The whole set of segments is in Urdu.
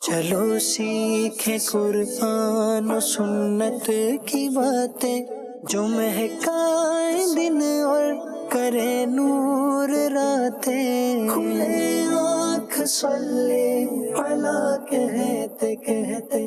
چلو سیکھیں قرآن و سنت کی باتیں، جو مہکائیں دن اور کرے نور راتیں، کھلے آنکھ صلی علی کہتے کہتے۔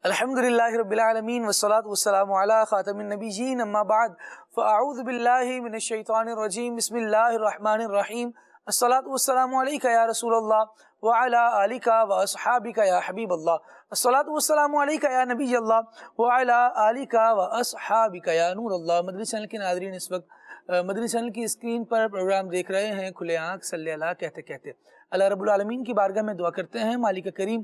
الحمدللہ رب العالمین والصلاة والسلام علی خاتم النبیین، اما بعد فاعوذ باللہ من الشیطان الرجیم، بسم اللہ الرحمن الرحیم۔ الصلاة والسلام علیکہ یا رسول اللہ وعلی آلکہ واصحابکہ یا حبیب اللہ۔ الصلاة والسلام علیکہ یا نبی اللہ وعلی آلکہ واصحابکہ یا نور اللہ۔ مدنی چینل کے ناظرین، اس وقت مدنی چینل کی اسکرین پر پروگرام دیکھ رہے ہیں کھلے آنکھ صلی اللہ کہتے کہتے۔ اللہ رب العالمین کی بارگاہ میں دعا کرتے ہیں مالک کریم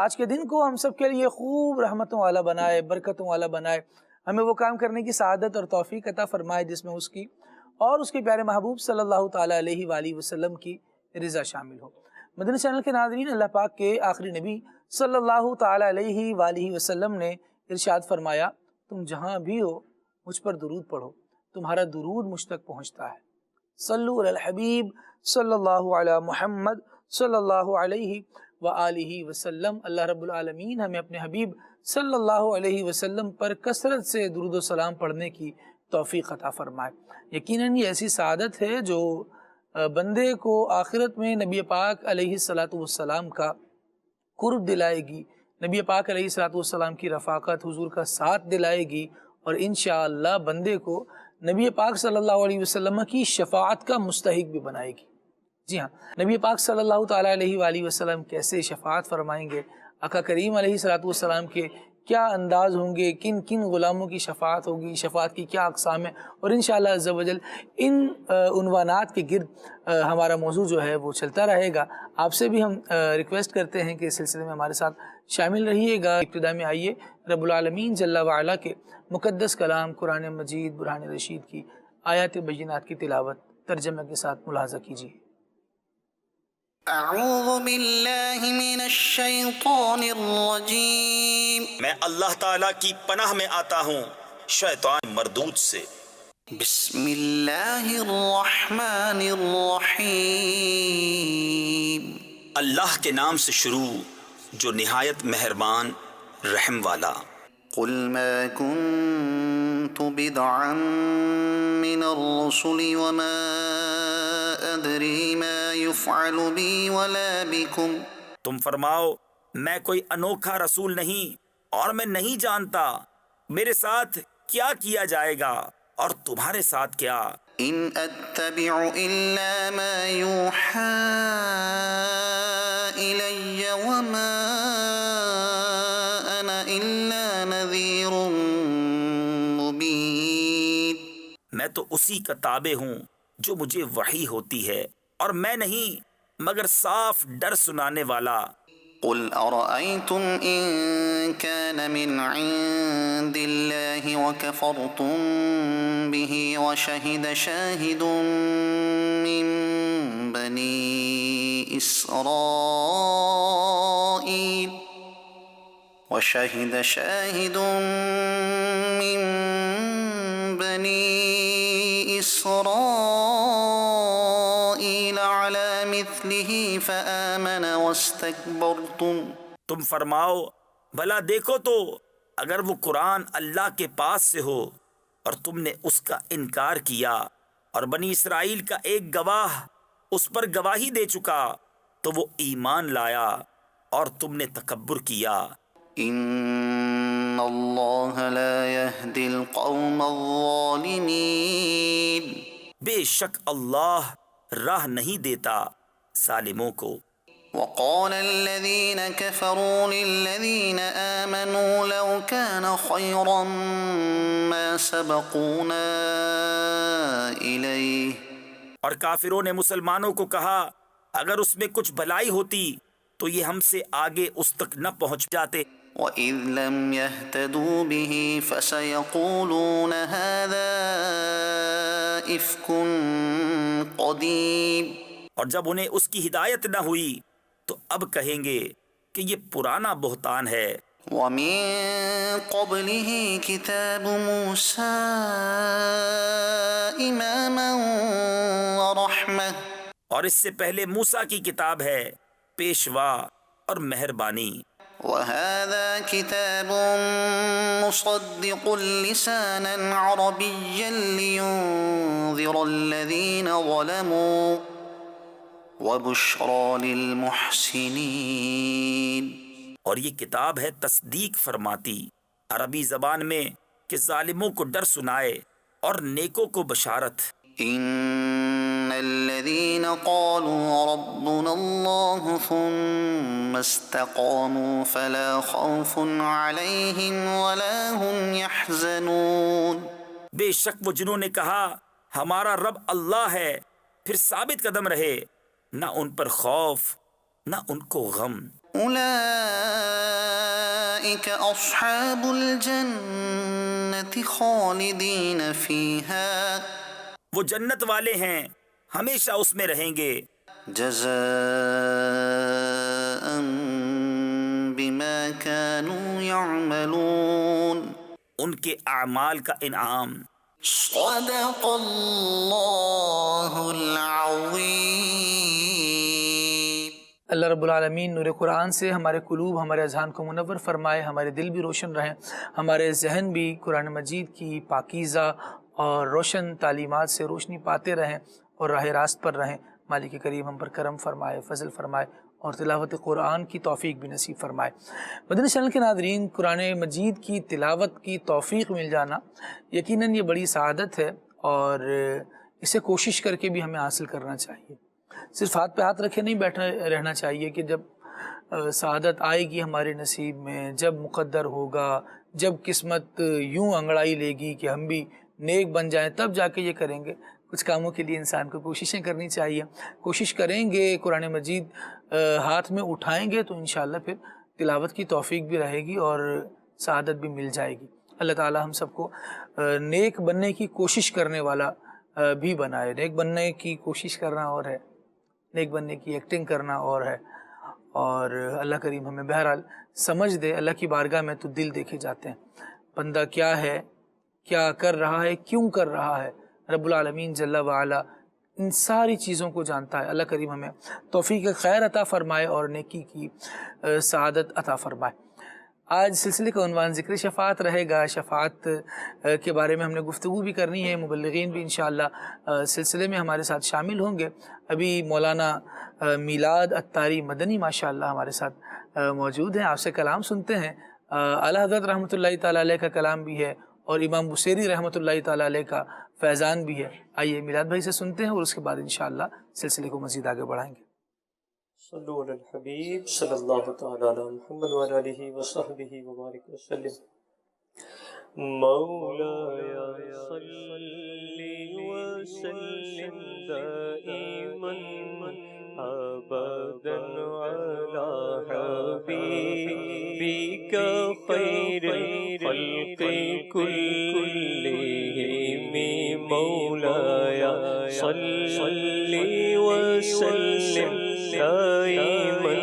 آج کے دن کو ہم سب کے لیے خوب رحمتوں والا بنائے، برکتوں والا بنائے، ہمیں وہ کام کرنے کی سعادت اور توفیق عطا فرمائے جس میں اس کی اور اس کے پیارے محبوب صلی اللہ تعالیٰ علیہ وآلہ وسلم کی رضا شامل ہو۔ مدنی چینل کے ناظرین، اللہ پاک کے آخری نبی صلی اللہ تعالیٰ علیہ وآلہ وسلم نے ارشاد فرمایا، تم جہاں بھی ہو مجھ پر درود پڑھو، تمہارا درود مجھ تک پہنچتا ہے۔ صلو علی الحبیب صلی اللہ علی محمد صلی اللہ علیہ وآلہ وسلم۔ اللہ رب العالمین ہمیں اپنے حبیب صلی اللہ علیہ وسلم پر کثرت سے درود و سلام پڑھنے کی توفیق عطا فرمائے۔ یقیناً یہ ایسی سعادت ہے جو بندے کو آخرت میں نبی پاک علیہ السلام کا قرب دلائے گی، نبی پاک علیہ السلام کی رفاقت، حضور کا ساتھ دلائے گی، اور انشاءاللہ بندے کو نبی پاک صلی اللہ علیہ وسلم کی شفاعت کا مستحق بھی بنائے گی۔ جی ہاں، نبی پاک صلی اللہ تعالیٰ علیہ وآلہ وسلم کیسے شفاعت فرمائیں گے، آقا کریم علیہ السلام کے کیا انداز ہوں گے، کن کن غلاموں کی شفاعت ہوگی، شفاعت کی کیا اقسام ہیں، اور انشاءاللہ عز و جل ان عنوانات کے گرد ہمارا موضوع جو ہے وہ چلتا رہے گا۔ آپ سے بھی ہم ریکویسٹ کرتے ہیں کہ اس سلسلے میں ہمارے ساتھ شامل رہیے گا۔ ابتدا میں آئیے رب العالمین جل وعلا کے مقدس کلام قرآن مجید برہان رشید کی آیات بینات کی تلاوت ترجمہ کے ساتھ ملاحظہ کیجیے۔ اعوذ باللہ من الشیطان الرجیم، میں اللہ تعالیٰ کی پناہ میں آتا ہوں شیطان مردود سے۔ بسم اللہ الرحمن الرحیم، اللہ کے نام سے شروع جو نہایت مہربان رحم والا۔ قل ما كنت بدعا من الرسل وما ادری ما يفعل بي ولا بكم۔ تم فرماؤ میں کوئی انوکھا رسول نہیں اور میں نہیں جانتا میرے ساتھ کیا کیا جائے گا اور تمہارے ساتھ کیا۔ ان اتبع الا ما يوحى الي وما انا الا نذير مبين۔ میں تو اسی کا تابع ہوں جو مجھے وحی ہوتی ہے، اور میں نہیں مگر صاف ڈر سنانے والا۔ قل ارأيتم ان كان من عند الله وكفرتم به وشهد شاهد من بني إسرائيل على مثله فآمن واستكبرتم۔ تم فرماؤ بھلا دیکھو تو اگر وہ قرآن اللہ کے پاس سے ہو اور تم نے اس کا انکار کیا، اور بنی اسرائیل کا ایک گواہ اس پر گواہی دے چکا، تو وہ ایمان لایا اور تم نے تکبر کیا۔ ان اللہ لا يهدي القوم الظالمین، بے شک اللہ راہ نہیں دیتا ظالموں کو۔ وقال الذين كفروا للذين آمنوا لو كان خيرا ما سبقونا إليه۔ اور کافروں نے مسلمانوں کو کہا اگر اس میں کچھ بھلائی ہوتی تو یہ ہم سے آگے اس تک نہ پہنچ جاتے۔ وَإِذْ لَمْ يَهْتَدُوا بِهِ فَسَيَقُولُونَ هَذَا إِفْكٌ قَدِيمٌ۔ اور جب انہیں اس کی ہدایت نہ ہوئی تو اب کہیں گے کہ یہ پرانا بہتان ہے۔ وَمِن قَبْلِهِ كِتَابُ مُوسَىٰ إِمَامًا وَرَحْمَةً، اور اس سے پہلے موسیٰ کی کتاب ہے پیشوا اور مہربانی۔ وهذا كتاب مصدق لسانا عربيا لينذر الذين ظلموا وبشرى للمحسنين۔ اور یہ کتاب ہے تصدیق فرماتی عربی زبان میں کہ ظالموں کو ڈر سنائے اور نیکوں کو بشارت۔ ان الذين قالوا ربنا الله ثم استقاموا فلا خوف عليهم ولا هم يحزنون۔ بے شک وہ جنہوں نے کہا ہمارا رب اللہ ہے پھر ثابت قدم رہے، نہ ان پر خوف نہ ان کو غم۔ اولئك اصحاب الجنة خالدين فيها، وہ جنت والے ہیں ہمیشہ اس میں رہیں گے، جزاء بما كانوا يعملون، ان کے اعمال کا انعام۔ صدق اللہ العظیم۔ اللہ رب العالمین نور قرآن سے ہمارے قلوب، ہمارے اذہان کو منور فرمائے، ہمارے دل بھی روشن رہیں، ہمارے ذہن بھی قرآن مجید کی پاکیزہ اور روشن تعلیمات سے روشنی پاتے رہیں اور راہ راست پر رہیں۔ مالک کریم ہم پر کرم فرمائے، فضل فرمائے اور تلاوت قرآن کی توفیق بھی نصیب فرمائے۔ مدنی چینل کے ناظرین، قرآن مجید کی تلاوت کی توفیق مل جانا یقیناً یہ بڑی سعادت ہے، اور اسے کوشش کر کے بھی ہمیں حاصل کرنا چاہیے۔ صرف ہاتھ پہ ہاتھ رکھے نہیں بیٹھا رہنا چاہیے کہ جب سعادت آئے گی ہمارے نصیب میں، جب مقدر ہوگا، جب قسمت یوں انگڑائی لے گی کہ ہم بھی نیک بن جائیں، تب جا کے یہ کریں گے۔ کچھ کاموں کے لیے انسان کو کوششیں کرنی چاہیے، کوشش کریں گے، قرآن مجید ہاتھ میں اٹھائیں گے تو انشاءاللہ پھر تلاوت کی توفیق بھی رہے گی اور سعادت بھی مل جائے گی۔ اللہ تعالی ہم سب کو نیک بننے کی کوشش کرنے والا بھی بنائے۔ نیک بننے کی کوشش کرنا اور ہے، نیک بننے کی ایکٹنگ کرنا اور ہے، اور اللہ کریم ہمیں بہرحال سمجھ دے۔ اللہ کی بارگاہ میں تو دل دیکھے جاتے ہیں، بندہ کیا ہے، کیا کر رہا ہے، کیوں کر رہا ہے، رب العالمین جل وعلا ان ساری چیزوں کو جانتا ہے۔ اللہ کریم ہمیں توفیق خیر عطا فرمائے اور نیکی کی سعادت عطا فرمائے۔ آج سلسلے کا عنوان ذکر شفاعت رہے گا۔ شفاعت کے بارے میں ہم نے گفتگو بھی کرنی ہے، مبلغین بھی انشاءاللہ سلسلے میں ہمارے ساتھ شامل ہوں گے۔ ابھی مولانا میلاد اتاری مدنی ماشاءاللہ ہمارے ساتھ موجود ہیں، آپ سے کلام سنتے ہیں۔ اعلیٰ حضرت رحمۃ اللہ تعالیٰ علیہ کا کلام بھی ہے اور امام بصیری رحمۃ اللہ تعالیٰ علیہ کا فیضان بھی ہے۔ آئیے میلاد بھائی سے سنتے ہیں اور اس کے بعد انشاءاللہ سلسلے کو مزید آگے بڑھائیں گے۔ صلو علی الحبیب صلی اللہ تعالی علی محمد وعلی آلہ وصحبہ وبارک وسلم۔ مولایا صلی وسلم دائما ابدا علی حبیبک خیر الخلق کلہم۔ مولایا صلی وسلم دائما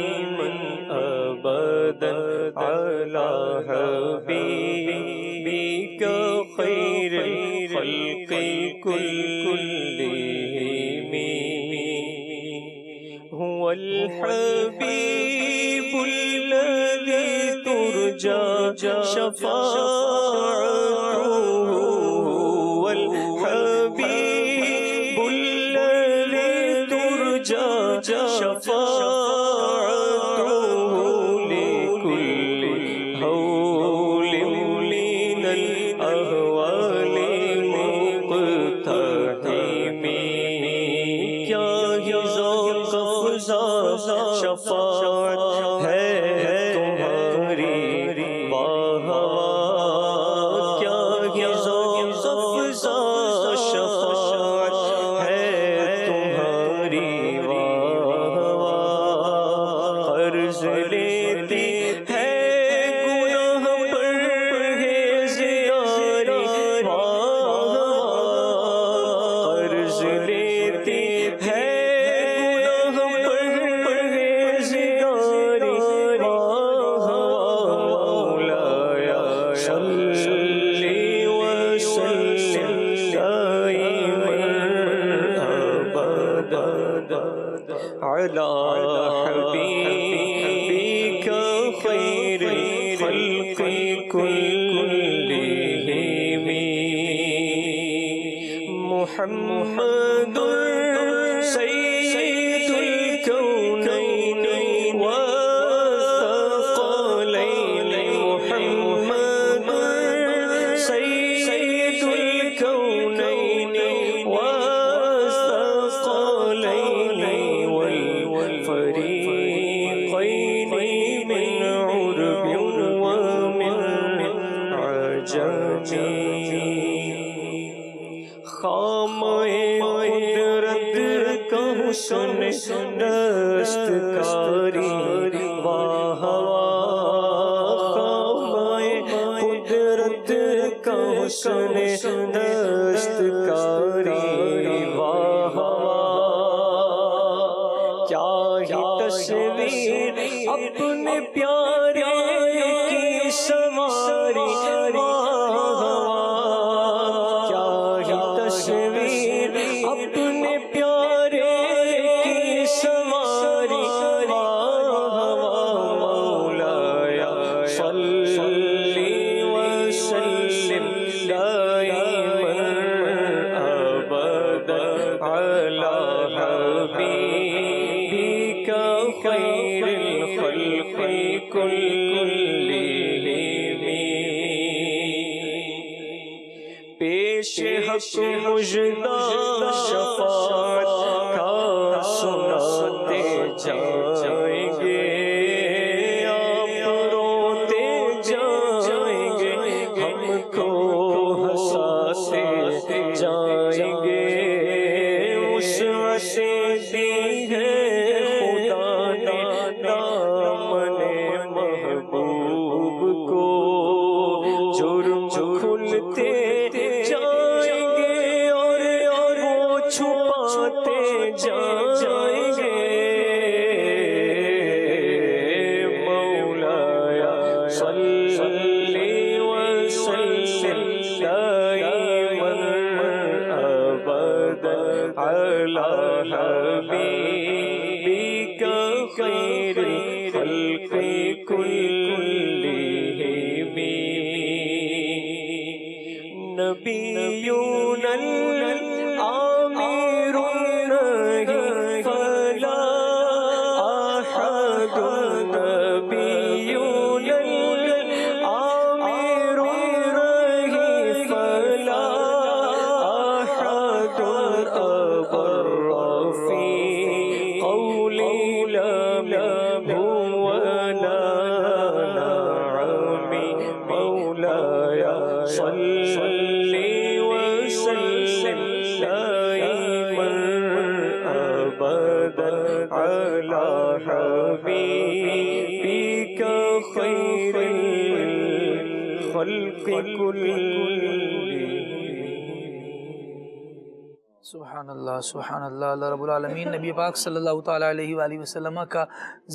ابدا علی حبیبک خیر الخلق کلہم۔ هو الحبیب الذی ترجى شفاعته، هو الحبیب الذی ترجى شفاعته، لكل هول من الأهوال مقتحم۔ کیا ہی ذوق افزا شفاعت ہے تمہاری واہ واہ، کیا ہی ذوق افزا شفاعت ہے تمہاری واہ واہ۔ قرض لیتی ہے گناہ پرہیزگاری واہ واہ، قرض لیتی ہے علی حبیبک الخلق كلهم محمد سيد الكونين والثقلين محمد سيد الكونين والثقلين والفريقين من عرب ومن عجم خامۂ قدرت کا حسن دستکاری واہ واہ خامۂ قدرت کا حسن دستکاری واہ واہ کیا ہی تصویر اپنے پیارے کی سواری واہ کیا ہی تصویر اپنے پیارے کی سواری مولایا صلی وسلم دائما ابدا علی حبیبک خیر الخلق كلهم پیش حق مژدہ شفاعت کا سناتے جائیں گے آپ روتے جائیں گے ہم کو ہنساتے جائیں گے وسعت دی ہے خدا نے دامن محبوب کو جرم کھلتے جائیں گے اور وہ چھپاتے جائیں گے مولایا صلی وسلم دائما ابدا علی حبیبک خیر الخلق كلهم نبیون العامر نہیں فلا احد نبیون العامر نہیں فلا احد ابر فی قولی لم هو لا نعمی مولایا صلی وسلم دائما ابدا علی حبیبک خیر الخلق كلهم سبحان اللہ سبحان اللہ۔ اللہ رب العالمین نبی پاک صلی اللہ تعالیٰ علیہ وآلہ وسلم کا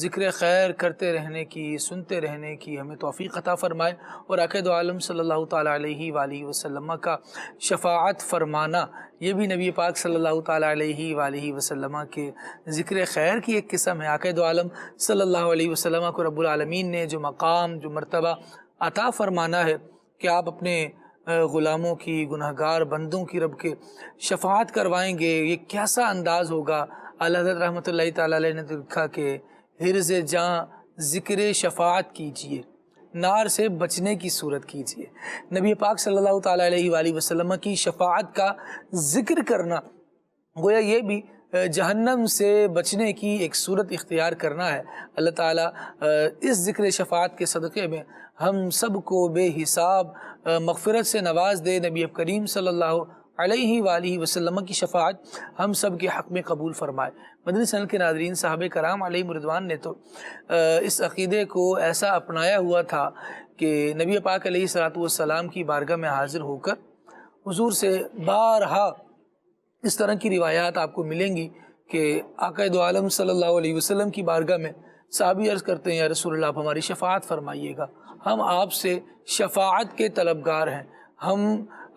ذکر خیر کرتے رہنے کی، سنتے رہنے کی ہمیں توفیق عطا فرمائے، اور آقا دو عالم صلی اللہ تعالیٰ علیہ وآلہ وسلم کا شفاعت فرمانا یہ بھی نبی پاک صلی اللہ تعالیٰ علیہ وآلہ وسلم کے ذکر خیر کی ایک قسم ہے۔ آقا دو عالم صلی اللہ علیہ وسلم کو رب العالمین نے جو مقام، جو مرتبہ عطا فرمانا ہے کہ آپ اپنے غلاموں کی، گنہگار بندوں کی رب کے شفاعت کروائیں گے، یہ کیسا انداز ہوگا۔ اللہ حضرت رحمۃ اللہ تعالیٰ علیہ نے لکھا کہ حرز جاں ذکر شفاعت کیجئے، نار سے بچنے کی صورت کیجئے۔ نبی پاک صلی اللہ تعالیٰ علیہ وآلہ وسلم کی شفاعت کا ذکر کرنا گویا یہ بھی جہنم سے بچنے کی ایک صورت اختیار کرنا ہے۔ اللہ تعالیٰ اس ذکر شفاعت کے صدقے میں ہم سب کو بے حساب مغفرت سے نواز دے۔ نبی کریم صلی اللہ علیہ وآلہ وسلم کی شفاعت ہم سب کے حق میں قبول فرمائے۔ مدنی چینل کے ناظرین، صحابہ کرام علیہم رضوان نے تو اس عقیدے کو ایسا اپنایا ہوا تھا کہ نبی پاک علیہ السلام کی بارگاہ میں حاضر ہو کر حضور سے بارہا اس طرح کی روایات آپ کو ملیں گی کہ آقا دو عالم صلی اللہ علیہ وسلم کی بارگاہ میں صحابی عرض کرتے ہیں، یا رسول اللہ آپ ہماری شفاعت فرمائیے گا، ہم آپ سے شفاعت کے طلبگار ہیں، ہم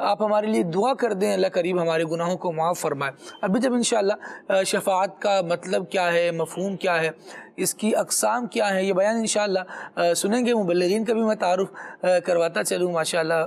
آپ ہمارے لیے دعا کر دیں، اللہ کریم ہمارے گناہوں کو معاف فرمائے۔ ابھی جب انشاءاللہ شفاعت کا مطلب کیا ہے، مفہوم کیا ہے، اس کی اقسام کیا ہیں، یہ بیان انشاءاللہ سنیں گے۔ مبلغین کا بھی میں تعارف کرواتا چلوں۔ ماشاءاللہ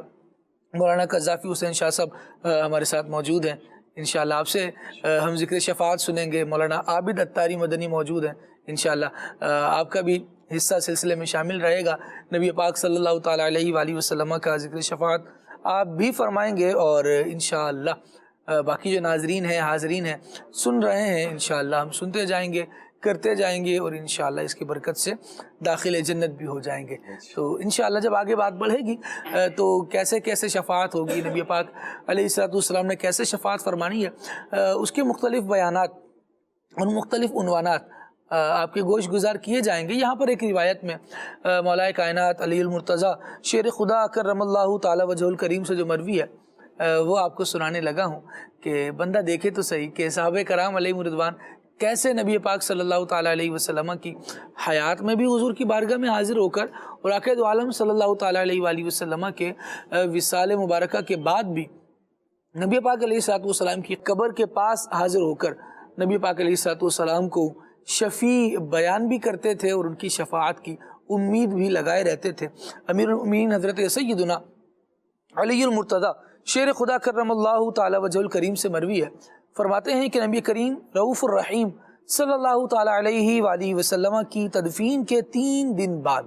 مولانا قذافی حسین شاہ صاحب ہمارے ساتھ موجود ہیں، انشاءاللہ آپ سے ہم ذکر شفاعت سنیں گے۔ مولانا عابد اتاری مدنی موجود ہیں، انشاءاللہ آپ کا بھی حصہ سلسلے میں شامل رہے گا۔ نبی پاک صلی اللہ تعالیٰ علیہ وآلہ وسلم کا ذکر شفاعت آپ بھی فرمائیں گے، اور انشاءاللہ باقی جو ناظرین ہیں، حاضرین ہیں، سن رہے ہیں، انشاءاللہ ہم سنتے جائیں گے، کرتے جائیں گے، اور انشاءاللہ اس کی برکت سے داخل جنت بھی ہو جائیں گے۔ تو انشاءاللہ جب آگے بات بڑھے گی تو کیسے کیسے شفاعت ہوگی، نبی پاک علیہ السلام نے کیسے شفاعت فرمانی ہے، اس کے مختلف بیانات اور مختلف عنوانات آپ کے گوش گزار کیے جائیں گے۔ یہاں پر ایک روایت میں مولا کائنات علی المرتضیٰ شیر خدا کرم اللہ تعالی وجہ الکریم سے جو مروی ہے وہ آپ کو سنانے لگا ہوں کہ بندہ دیکھے تو صحیح کہ صحابہ کرام علیہ رضوان کیسے نبی پاک صلی اللہ تعالیٰ علیہ وسلم کی حیات میں بھی حضور کی بارگاہ میں حاضر ہو کر، اور عقید عالم صلی اللہ تعالیٰ علیہ وآلہ وسلم کے وصال مبارکہ کے بعد بھی نبی پاک علیہ السلام کی قبر کے پاس حاضر ہو کر نبی پاک علیہ السلام کو شفیع بیان بھی کرتے تھے، اور ان کی شفاعت کی امید بھی لگائے رہتے تھے۔ امیر المؤمنین حضرت سیدنا علی المرتضیٰ شیر خدا کرم اللہ تعالی وجہ الکریم سے مروی ہے، فرماتے ہیں کہ نبی کریم رؤوف الرحیم صلی اللہ تعالی علیہ وآلہ وسلم کی تدفین کے 3 دن بعد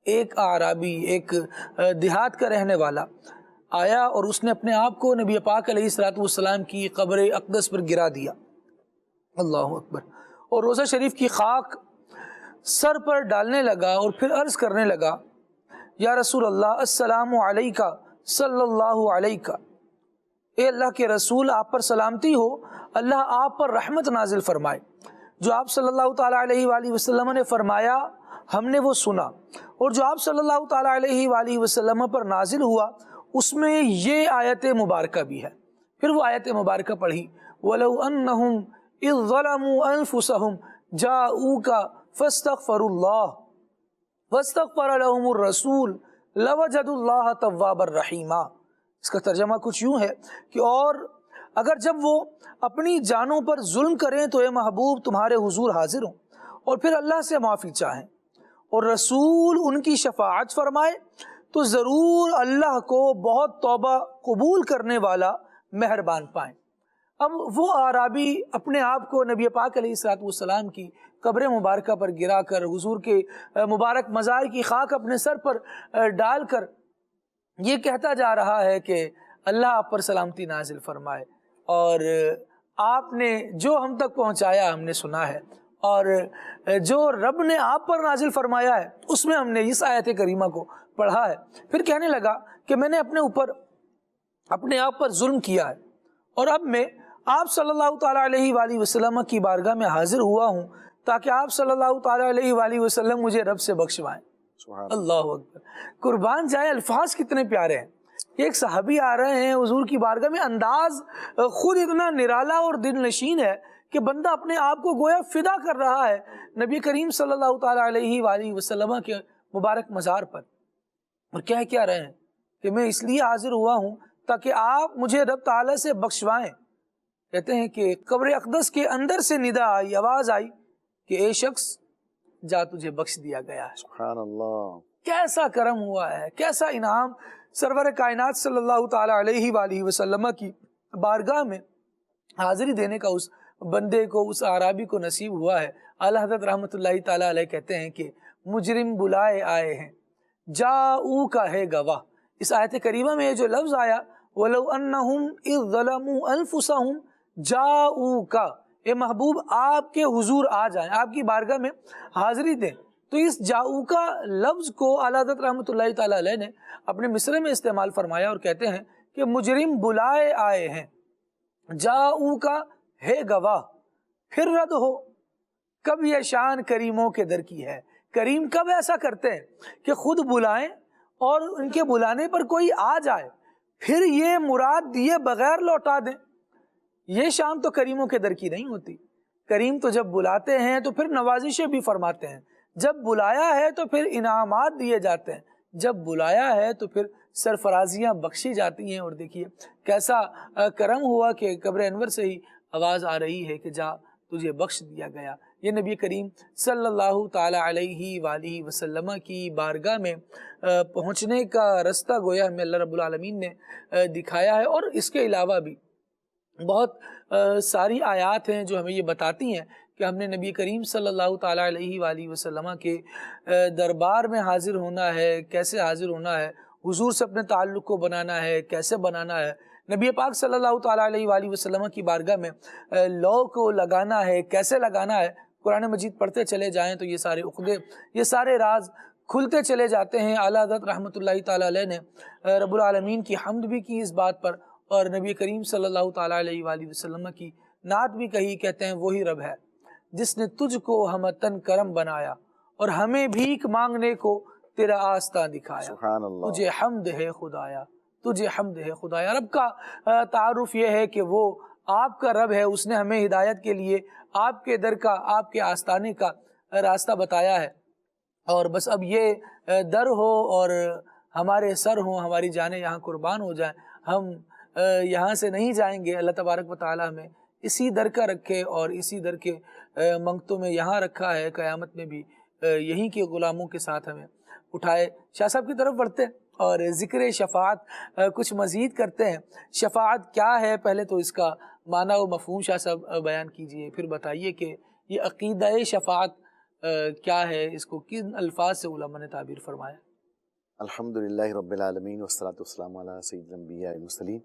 ایک اعرابی، ایک دیہات کا رہنے والا آیا، اور اس نے اپنے آپ کو نبی پاک علیہ السلام کی قبر اقدس پر گرا دیا، اللہ اکبر، اور روضہ شریف کی خاک سر پر ڈالنے لگا، اور پھر عرض کرنے لگا، یا رسول اللہ السلام علیکہ صلی اللہ علیکہ، اے اللہ کے رسول آپ پر سلامتی ہو، اللہ آپ پر رحمت نازل فرمائے۔ جو آپ صلی اللہ تعالیٰ علیہ وآلہ وسلم نے فرمایا ہم نے وہ سنا، اور جو آپ صلی اللہ تعالیٰ علیہ وآلہ وسلم پر نازل ہوا اس میں یہ آیت مبارکہ بھی ہے۔ پھر وہ آیت مبارکہ پڑھی، وَلَوْ أَنَّهُمْ إِذْ ظَلَمُوا أَنفُسَهُمْ جَاءُوكَ فَاسْتَغْفَرُوا اللَّهَ وَاسْتَغْفَرَ لَهُمُ الرَّسُولُ لَوَجَدُوا اللَّهَ تَوَّابًا رَحِيمًا۔ اس کا ترجمہ کچھ یوں ہے کہ اور اگر جب وہ اپنی جانوں پر ظلم کریں تو اے محبوب تمہارے حضور حاضر ہوں، اور پھر اللہ سے معافی چاہیں، اور رسول ان کی شفاعت فرمائے، تو ضرور اللہ کو بہت توبہ قبول کرنے والا مہربان پائیں۔ اب وہ اعرابی اپنے آپ کو نبی پاک علیہ السلام کی قبر مبارکہ پر گرا کر، حضور کے مبارک مزار کی خاک اپنے سر پر ڈال کر یہ کہتا جا رہا ہے کہ اللہ آپ پر سلامتی نازل فرمائے، اور آپ نے جو ہم تک پہنچایا ہم نے سنا ہے، اور جو رب نے آپ پر نازل فرمایا ہے اس میں ہم نے اس آیت کریمہ کو پڑھا ہے۔ پھر کہنے لگا کہ میں نے اپنے آپ پر ظلم کیا ہے، اور اب میں آپ صلی اللہ تعالیٰ علیہ وآلہ وسلم کی بارگاہ میں حاضر ہوا ہوں تاکہ آپ صلی اللہ تعالیٰ علیہ وآلہ وسلم مجھے رب سے بخشوائیں۔ اللہ اکبر، قربان جائے الفاظ کتنے پیارے ہیں۔ ایک صحابی آ رہے ہیں حضور کی بارگاہ میں، انداز خود اتنا نرالا اور دل نشین ہے کہ بندہ اپنے آپ کو گویا فدا کر رہا ہے نبی کریم صلی اللہ تعالیٰ علیہ وآلہ وسلم کے مبارک مزار پر، اور کہہ کیا رہے ہیں کہ میں اس لیے حاضر ہوا ہوں تاکہ آپ مجھے رب تعالیٰ سے بخشوائیں۔ کہتے ہیں کہ قبر اقدس کے اندر سے ندا آئی، آواز آئی کہ اے شخص جا تجھے بخش دیا گیا ہے۔ سبحان اللہ، کیسا کرم ہوا ہے، کیسا انعام سرور کائنات صلی اللہ تعالیٰ علیہ وآلہ وسلم کی بارگاہ میں حاضری دینے کا اس بندے کو، اس اعرابی کو نصیب ہوا ہے۔ اعلیٰ حضرت رحمۃ اللہ تعالیٰ علیہ کہتے ہیں کہ مجرم بلائے آئے ہیں، جاؤ کا ہے گواہ۔ اس آیت کریمہ میں جو لفظ آیا وَلَوْ أَنَّهُمْ إِذْ ظَلَمُوا أَنفُسَهُمْ جَاؤُوكَ، اے محبوب آپ کے حضور آ جائیں، آپ کی بارگاہ میں حاضری دیں۔ تو اس جاؤ کا لفظ کو اعلیٰ حضرت رحمۃ اللہ تعالیٰ علیہ نے اپنے مصرع میں استعمال فرمایا، اور کہتے ہیں کہ مجرم بلائے آئے ہیں، جاؤ کا ہے گواہ، پھر رد ہو، کب یہ شان کریموں کے در کی ہے۔ کریم کب ایسا کرتے ہیں کہ خود بلائیں اور ان کے بلانے پر کوئی آ جائے، پھر یہ مراد دیے بغیر لوٹا دیں۔ یہ شان تو کریموں کے در کی نہیں ہوتی۔ کریم تو جب بلاتے ہیں تو پھر نوازشیں بھی فرماتے ہیں، جب بلایا ہے تو پھر انعامات دیے جاتے ہیں جب بلایا ہے تو پھر سرفرازیاں بخشی جاتی ہیں. اور دیکھیے کیسا کرم ہوا کہ قبر انور سے ہی آواز آ رہی ہے کہ جا تجھے بخش دیا گیا. یہ نبی کریم صلی اللہ تعالی علیہ وآلہ وسلم کی بارگاہ میں پہنچنے کا رستہ گویا ہمیں اللہ رب العالمین نے دکھایا ہے. اور اس کے علاوہ بھی بہت ساری آیات ہیں جو ہمیں یہ بتاتی ہیں کہ ہم نے نبی کریم صلی اللہ تعالی علیہ وآلہ وسلم کے دربار میں حاضر ہونا ہے، کیسے حاضر ہونا ہے، حضور سے اپنے تعلق کو بنانا ہے، کیسے بنانا ہے. نبی پاک صلی اللہ تعالی علیہ وآلہ وسلم کی بارگاہ میں لو کو لگانا ہے، کیسے لگانا ہے. قرآن مجید پڑھتے چلے جائیں تو یہ سارے عقدے، یہ سارے راز کھلتے چلے جاتے ہیں. اعلیٰ حضرت رحمۃ اللہ تعالی علیہ نے رب العالمین کی حمد بھی کی اس بات پر، اور نبی کریم صلی اللہ تعالی علیہ وآلہ وسلم کی نعت بھی کہی. کہتے ہیں وہی رب ہے جس نے تجھ کو ہمتن کرم بنایا اور ہمیں بھیک مانگنے کو تیرا آستہ دکھایا. سبحان اللہ. تجھے حمد ہے خدایا، تجھے حمد ہے خدایا. رب کا تعارف یہ ہے کہ وہ آپ کا رب ہے. اس نے ہمیں ہدایت کے لیے آپ کے در کا، آپ کے آستانے کا راستہ بتایا ہے. اور بس اب یہ در ہو اور ہمارے سر ہوں، ہماری جانیں یہاں قربان ہو جائیں. ہم یہاں سے نہیں جائیں گے. اللہ تبارک و تعالی ہمیں اسی در کا رکھے اور اسی در کے منگتوں میں یہاں رکھا ہے. قیامت میں بھی یہیں کے غلاموں کے ساتھ ہمیں اٹھائے. شاہ صاحب کی طرف بڑھتے ہیں اور ذکر شفاعت کچھ مزید کرتے ہیں. شفاعت کیا ہے؟ پہلے تو اس کا معنی و مفہوم شاہ صاحب بیان کیجئے، پھر بتائیے کہ یہ عقیدہ شفاعت کیا ہے، اس کو کن الفاظ سے علماء نے تعبیر فرمایا. الحمدللہ رب العالمین والصلاۃ والسلام علی سید الانبیاء والمرسلین.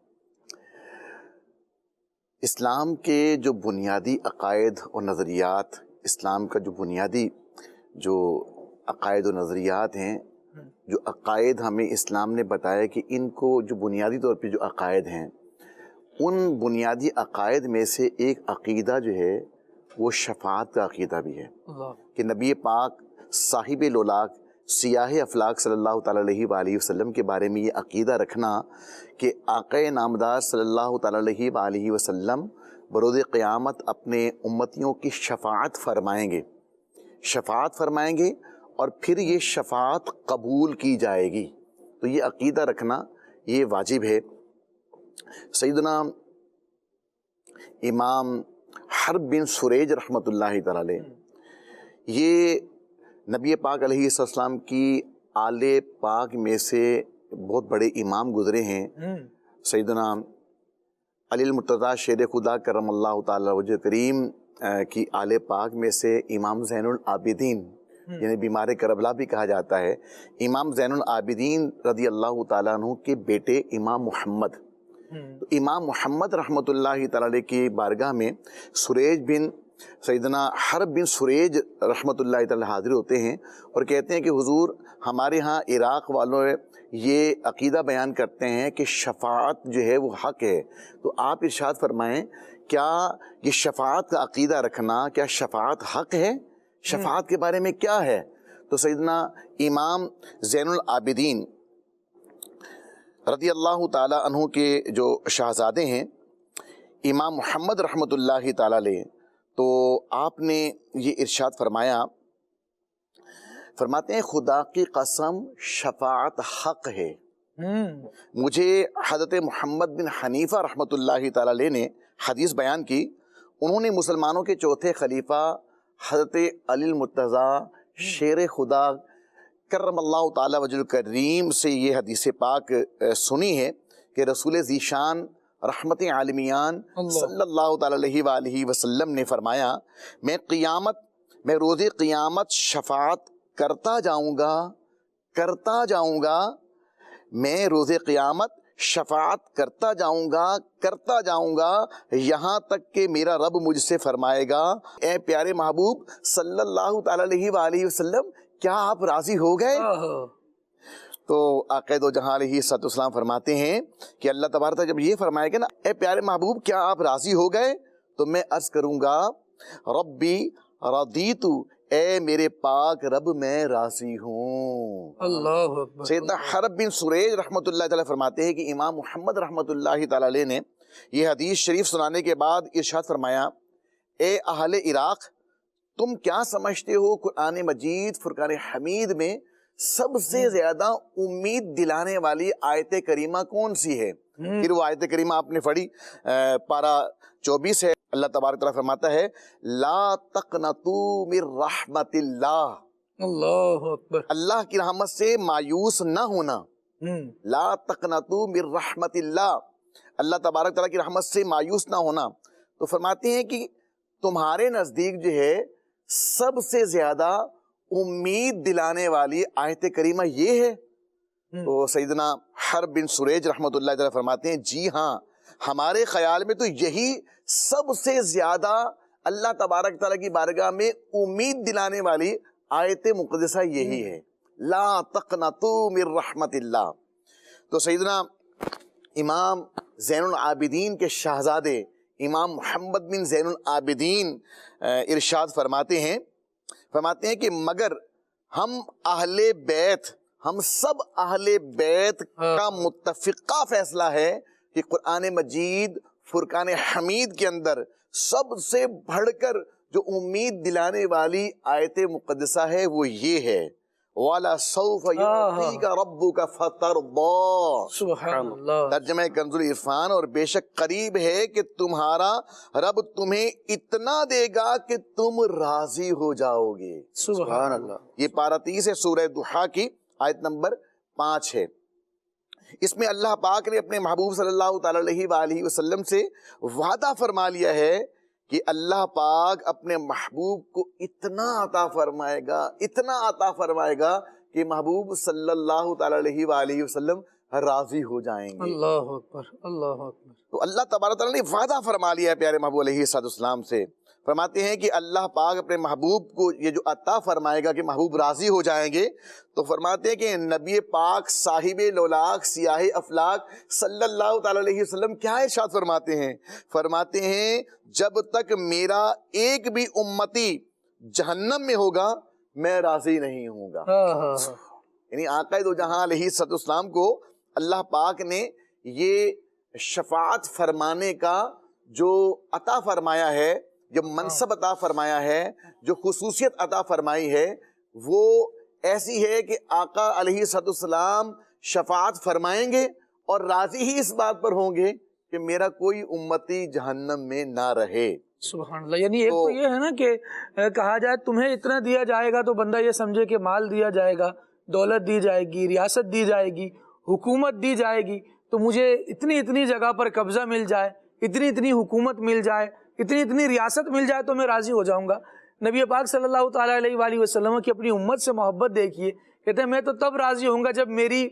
اسلام کے جو بنیادی عقائد اور نظریات، اسلام کا جو بنیادی جو عقائد و نظریات ہیں، جو عقائد ہمیں اسلام نے بتایا کہ ان کو جو بنیادی طور پہ جو عقائد ہیں، ان بنیادی عقائد میں سے ایک عقیدہ جو ہے وہ شفاعت کا عقیدہ بھی ہے. کہ نبی پاک صاحب لولاک سیاہ افلاک صلی اللہ تعالیٰ علیہ وآلہ وسلم کے بارے میں یہ عقیدہ رکھنا کہ آقا نامدار صلی اللہ تعالیٰ علیہ وآلہ وسلم بروز قیامت اپنے امتیوں کی شفاعت فرمائیں گے، شفاعت فرمائیں گے اور پھر یہ شفاعت قبول کی جائے گی. تو یہ عقیدہ رکھنا یہ واجب ہے. سیدنا امام حرب بن سریج رحمۃ اللہ تعالی علیہ، یہ نبی پاک علیہ السلام کی آل پاک میں سے بہت بڑے امام گزرے ہیں. سیدنا علی المرتضیٰ شیر خدا کرم اللہ تعالی وجہ کریم کی آل پاک میں سے امام زین العابدین، یعنی بیمار کربلا بھی کہا جاتا ہے، امام زین العابدین رضی اللہ تعالیٰ عنہ کے بیٹے امام محمد. تو امام محمد رحمۃ اللہ تعالی علیہ کی بارگاہ میں سریج بن سیدنا حرب بن سریج رحمۃ اللہ تعالی حاضر ہوتے ہیں اور کہتے ہیں کہ حضور ہمارے ہاں عراق والوں یہ عقیدہ بیان کرتے ہیں کہ شفاعت جو ہے وہ حق ہے. تو آپ ارشاد فرمائیں کیا یہ شفاعت کا عقیدہ رکھنا کیا شفاعت حق ہے؟ شفاعت کے بارے میں کیا ہے؟ تو سیدنا امام زین العابدین رضی اللہ تعالی عنہ کے جو شہزادے ہیں امام محمد رحمۃ اللہ تعالی علیہ، تو آپ نے یہ ارشاد فرمایا، فرماتے ہیں خدا کی قسم شفاعت حق ہے. مجھے حضرت محمد بن حنیفہ رحمۃ اللہ تعالی علیہ نے حدیث بیان کی. انہوں نے مسلمانوں کے چوتھے خلیفہ حضرت علی المرتضیٰ شیر خدا کرم اللہ تعالی وجہ کریم سے یہ حدیث پاک سنی ہے کہ رسول ذیشان رحمت عالمیان صلی اللہ تعالی علیہ وآلہ وسلم نے فرمایا میں روز قیامت شفاعت کرتا جاؤں گا میں روز قیامت شفاعت کرتا جاؤں گا یہاں تک کہ میرا رب مجھ سے فرمائے گا اے پیارے محبوب صلی اللہ تعالی علیہ وآلہ وسلم کیا آپ راضی ہو گئے؟ تو آقا دو جہاں علیہ السلام فرماتے ہیں کہ اللہ تبارک جب یہ فرمائے گا نا اے پیارے محبوب کیا آپ راضی ہو گئے، تو میں عرض کروں گا ربی رضیتو، اے میرے پاک رب میں راضی ہوں. اللہ اکبر. سیدنا حرب بن سریج رحمۃ اللہ تعالی فرماتے ہیں کہ امام محمد رحمۃ اللہ تعالی علیہ نے یہ حدیث شریف سنانے کے بعد ارشاد فرمایا اے اہل عراق تم کیا سمجھتے ہو قرآن مجید فرقان حمید میں سب سے زیادہ امید دلانے والی آیت کریمہ کون سی ہے؟ پھر وہ آیت کریمہ آپ نے پڑھی، پارہ 24 ہے، اللہ تبارک تعالیٰ فرماتا ہے لا تقنطوا من رحمت اللہ، اللہ اکبر، اللہ کی رحمت سے مایوس نہ ہونا، لا تقنطوا من رحمت اللہ، اللہ تبارک تعالیٰ کی رحمت سے مایوس نہ ہونا۔ تو فرماتے ہیں کہ تمہارے نزدیک جو ہے سب سے زیادہ امید دلانے والی آیت کریمہ یہ ہے؟ تو سیدنا حرب بن سریج رحمۃ اللہ تعالیٰ فرماتے ہیں جی ہاں، ہمارے خیال میں تو یہی سب سے زیادہ اللہ تبارک تعالیٰ کی بارگاہ میں امید دلانے والی آیت مقدسہ یہی ہے، لا تقنطوا من رحمت اللہ۔ تو سیدنا امام زین العابدین کے شہزادے امام محمد بن زین العابدین ارشاد فرماتے ہیں کہ مگر ہم اہل بیت، ہم سب اہل بیت کا متفقہ فیصلہ ہے کہ قرآن مجید فرقان حمید کے اندر سب سے بڑھ کر جو امید دلانے والی آیت مقدسہ ہے وہ یہ ہے وَلَسَوْفَ يُعْطِيكَ رَبُّكَ فَتَرْضَىٰ۔ سبحان اللہ، ترجمہ کنز العرفان، اور بے شک قریب ہے کہ تمہارا رب تمہیں اتنا دے گا کہ تم راضی ہو جاؤ گے۔ سبحان اللہ۔ یہ پارہ 30 ہے، سورہ دحا کی آیت نمبر 5 ہے۔ اس میں اللہ پاک نے اپنے محبوب صلی اللہ تعالی علیہ وآلہ وسلم سے وعدہ فرما لیا ہے کہ اللہ پاک اپنے محبوب کو اتنا عطا فرمائے گا، اتنا عطا فرمائے گا کہ محبوب صلی اللہ تعالی علیہ وآلہ وسلم راضی ہو جائیں گے۔ اللہ اکبر، اللہ اکبر۔ تو اللہ تبارک تعالیٰ نے وعدہ فرما لیا ہے پیارے محبوب علیہ السلام سے، فرماتے ہیں کہ اللہ پاک اپنے محبوب کو یہ جو عطا فرمائے گا کہ محبوب راضی ہو جائیں گے، تو فرماتے ہیں کہ نبی پاک صاحب لولاک سیاہ افلاک صلی اللہ تعالی علیہ وسلم کیا ارشاد فرماتے ہیں؟ فرماتے ہیں جب تک میرا ایک بھی امتی جہنم میں ہوگا میں راضی نہیں ہوں گا۔ یعنی آقا دو جہاں علیہ السلام کو اللہ پاک نے یہ شفاعت فرمانے کا جو عطا فرمایا ہے، جو منصب عطا فرمایا ہے، جو خصوصیت عطا فرمائی ہے، وہ ایسی ہے کہ آقا علیہ السلام شفاعت فرمائیں گے اور راضی ہی اس بات پر ہوں گے کہ میرا کوئی امتی جہنم میں نہ رہے۔ سبحان اللہ۔ یعنی ایک تو یہ ہے نا کہ کہا جائے تمہیں اتنا دیا جائے گا تو بندہ یہ سمجھے کہ مال دیا جائے گا، دولت دی جائے گی، ریاست دی جائے گی، حکومت دی جائے گی، تو مجھے اتنی اتنی جگہ پر قبضہ مل جائے، اتنی اتنی حکومت مل جائے، اتنی اتنی ریاست مل جائے تو میں راضی ہو جاؤں گا۔ نبی پاک صلی اللہ تعالیٰ علیہ وآلہ وسلم کی اپنی امت سے محبت دیکھیے، کہتے ہیں میں تو تب راضی ہوں گا جب میری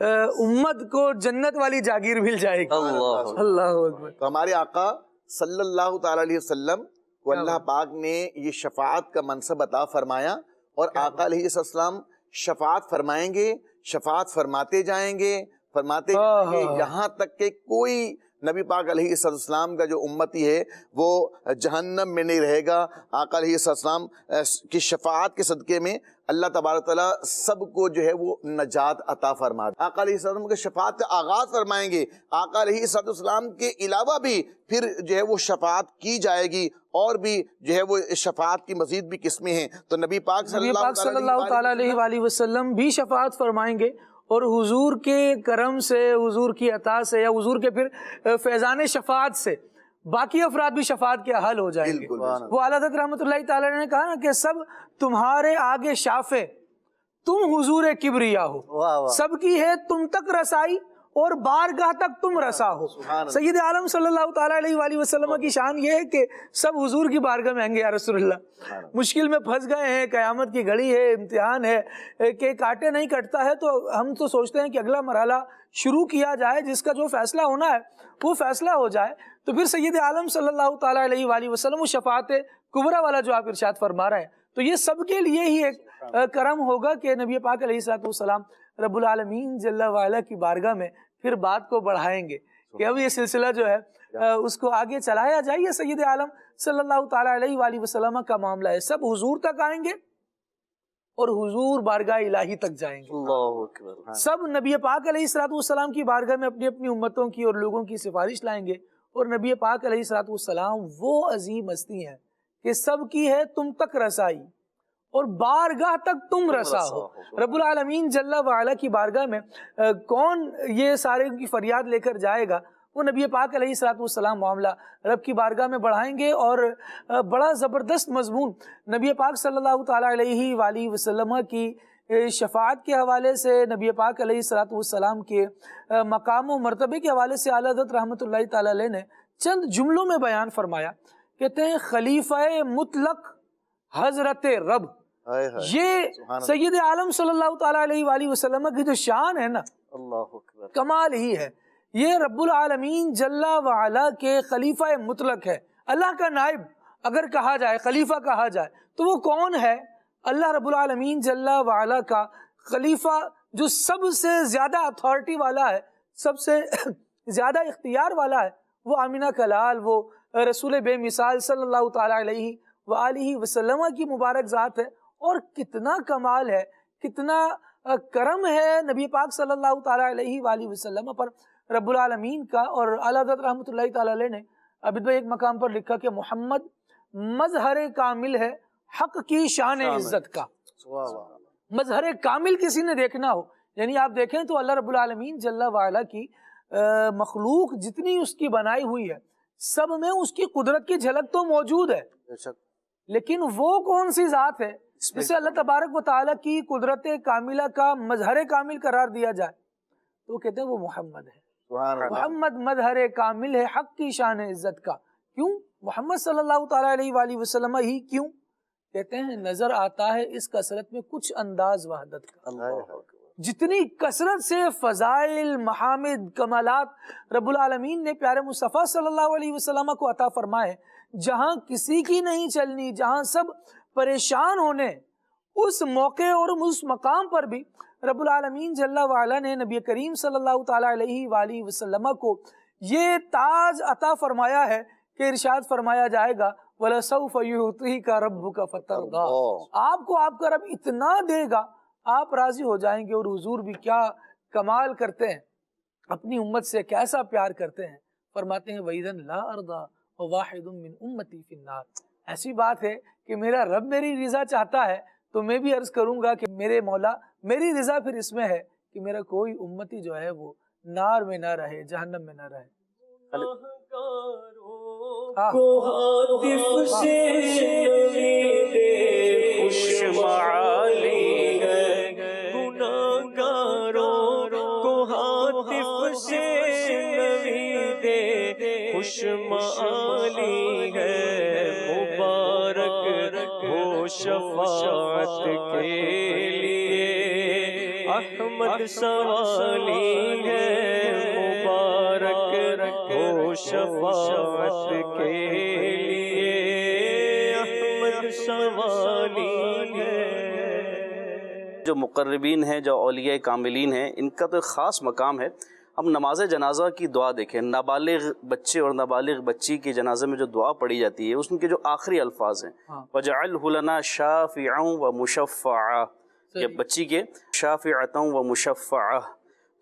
امت کو جنت والی جاگیر مل جائے گی۔ اللہ اکبر۔ تو ہمارے آقا صلی اللہ تعالی علیہ وسلم کو اللہ پاک نے یہ شفاعت کا منصب عطا فرمایا، اور آقا علیہ السلام شفاعت فرمائیں گے، شفاعت فرماتے جائیں گے، فرماتے جائیں گے، یہاں تک کہ کوئی نبی پاک علیہ السلام کا جو امتی ہے وہ جہنم میں نہیں رہے گا۔ آقا علیہ السلام کی شفاعت کے صدقے میں اللہ تبارک تعالیٰ سب کو جو ہے وہ نجات عطا فرما دے۔ آقا علیہ السلام کے شفاعت کا آغاز فرمائیں گے، آقا علیہ السلام کے علاوہ بھی پھر جو ہے وہ شفاعت کی جائے گی، اور بھی جو ہے وہ شفاعت کی مزید بھی قسمیں ہیں۔ تو نبی پاک صلی اللہ تعالیٰ علیہ وآلہ وسلم بھی شفاعت فرمائیں گے، اور حضور کے کرم سے، حضور کی عطا سے، یا حضور کے پھر فیضان شفاعت سے باقی افراد بھی شفاعت کے حل ہو جائیں گے۔ وہ اعلیٰ حضرت رحمۃ اللہ تعالیٰ نے کہا نا کہ سب تمہارے آگے شافع، تم حضور کبریا ہو، سب کی ہے تم تک رسائی اور بارگاہ تک تم رسا ہو۔ سید عالم صلی اللہ تعالیٰ علیہ وآلہ وسلم کی شان یہ ہے کہ سب حضور کی بارگاہ میں آئیں گے، یا رسول اللہ مشکل میں پھنس گئے ہیں، قیامت کی گھڑی ہے، امتحان ہے کہ کاٹے نہیں کٹتا ہے، تو ہم تو سوچتے ہیں کہ اگلا مرحلہ شروع کیا جائے، جس کا جو فیصلہ ہونا ہے وہ فیصلہ ہو جائے۔ تو پھر سید عالم صلی اللہ تعالیٰ علیہ وآلہ وسلم وہ شفاعت کبریٰ والا جو آپ ارشاد فرما رہے ہیں، تو یہ سب کے لیے ہی ایک کرم ہوگا کہ نبی پاک علیہ السلام رب العالمین جل وعلا کی بارگاہ میں پھر بات کو بڑھائیں گے کہ اب یہ سلسلہ جو ہے اس کو آگے چلایا جائے۔ یہ سید عالم صلی اللہ تعالیٰ علیہ وآلہ وسلم کا معاملہ ہے، سب حضور تک آئیں گے اور حضور بارگاہ الہی تک جائیں گے۔ سب نبی پاک علیہ السلام کی بارگاہ میں اپنی اپنی امتوں کی اور لوگوں کی سفارش لائیں گے، اور نبی پاک علیہ السلام وہ عظیم ہستی ہیں کہ سب کی ہے تم تک رسائی اور بارگاہ تک تم رسا ہو. رب العالمین جل وعلا کی بارگاہ میں کون یہ سارے کی فریاد لے کر جائے گا؟ وہ نبی پاک علیہ الصلوۃ والسلام معاملہ رب کی بارگاہ میں بڑھائیں گے. اور بڑا زبردست مضمون نبی پاک صلی اللہ تعالیٰ علیہ وآلہ وسلم کی شفاعت کے حوالے سے، نبی پاک علیہ الصلوۃ والسلام کے مقام و مرتبے کے حوالے سے اعلیٰ حضرت رحمۃ اللہ تعالیٰ علیہ نے چند جملوں میں بیان فرمایا. کہتے ہیں خلیفہ مطلق حضرت رب، یہ سید عالم صلی اللہ تعالیٰ علیہ وآلہ وسلم کی جو شان ہے نا، اللہ اکبر، کمال ہی ہے. یہ رب العالمین جل وعلا کے خلیفہ مطلق ہے. اللہ کا نائب اگر کہا جائے، خلیفہ کہا جائے، تو وہ کون ہے؟ اللہ رب العالمین جل وعلا کا خلیفہ جو سب سے زیادہ اتھارٹی والا ہے، سب سے زیادہ اختیار والا ہے، وہ آمینہ کلال، وہ رسول بے مثال صلی اللہ تعالیٰ علیہ وآلہ وسلم کی مبارک ذات ہے. اور کتنا کمال ہے، کتنا کرم ہے نبی پاک صلی اللہ تعالیٰ علیہ وآلہ وسلم پر رب العالمین کا. اور اعلیٰ حضرت رحمۃ اللہ تعالیٰ علیہ نے ابھی تو ایک مقام پر لکھا کہ محمد مظہر کامل ہے حق کی شان عزت کا. مظہر کامل کسی نے دیکھنا ہو، یعنی آپ دیکھیں تو اللہ رب العالمین جل وعلا کی مخلوق جتنی اس کی بنائی ہوئی ہے، سب میں اس کی قدرت کی جھلک تو موجود ہے، لیکن وہ کون سی ذات ہے جسے اللہ تبارک و تعالیٰ کی قدرت کاملہ کا مظہر کامل قرار دیا جائے؟ تو وہ کہتے ہیں وہ محمد ہے. محمد مظہر کامل ہے حق کی شان عزت کا. کیوں محمد صلی اللہ تعالیٰ علیہ وآلہ وسلم ہی کیوں؟ کہتے ہیں نظر آتا ہے اس کثرت میں کچھ انداز وحدت کا. جتنی کثرت سے فضائل، محامد، کمالات رب العالمین نے پیارے مصطفیٰ صلی اللہ علیہ وسلم کو عطا فرمائے، جہاں کسی کی نہیں چلنی، جہاں سب پریشان ہونے، اس موقع اور اس مقام پر بھی رب العالمین جل وعلا نے نبی کریم صلی اللہ تعالیٰ علیہ وآلہ وسلم کو یہ تاج عطا فرمایا ہے کہ ارشاد فرمایا جائے گا وَلَسَوْفَ يُعْطِيكَ رَبُّكَ فَتَرْضَىٰ. آپ کو آپ کا رب اتنا دے گا آپ راضی ہو جائیں گے. اور حضور بھی کیا کمال کرتے ہیں، اپنی امت سے کیسا پیار کرتے ہیں. فرماتے ہیں وَإِذًا لَا أَرْضَىٰ وَوَاحِدٌ مِّنْ أُمَّتِي فِي النَّارِ. ایسی بات ہے کہ میرا رب میری رضا چاہتا ہے تو میں بھی عرض کروں گا کہ میرے مولا میری رضا پھر اس میں ہے کہ میرا کوئی امتی جو ہے وہ نار میں نہ رہے، جہنم میں نہ رہے. شفاعت کے لیے احمد سوالی ہے، مبارک ہو شفاعت کے لیے احمد سوالی ہے. جو مقربین ہیں، جو اولیاء کاملین ہیں، ان کا تو ایک خاص مقام ہے. ہم نماز جنازہ کی دعا دیکھیں، نابالغ بچے اور نابالغ بچی کے جنازے میں جو دعا پڑھی جاتی ہے، اس کے جو آخری الفاظ ہیں وَجَعَلْهُ لَنَا شَافِعًا وَمُشَفَّعًا، یہ بچی کے شافعۃ ومشفعہ.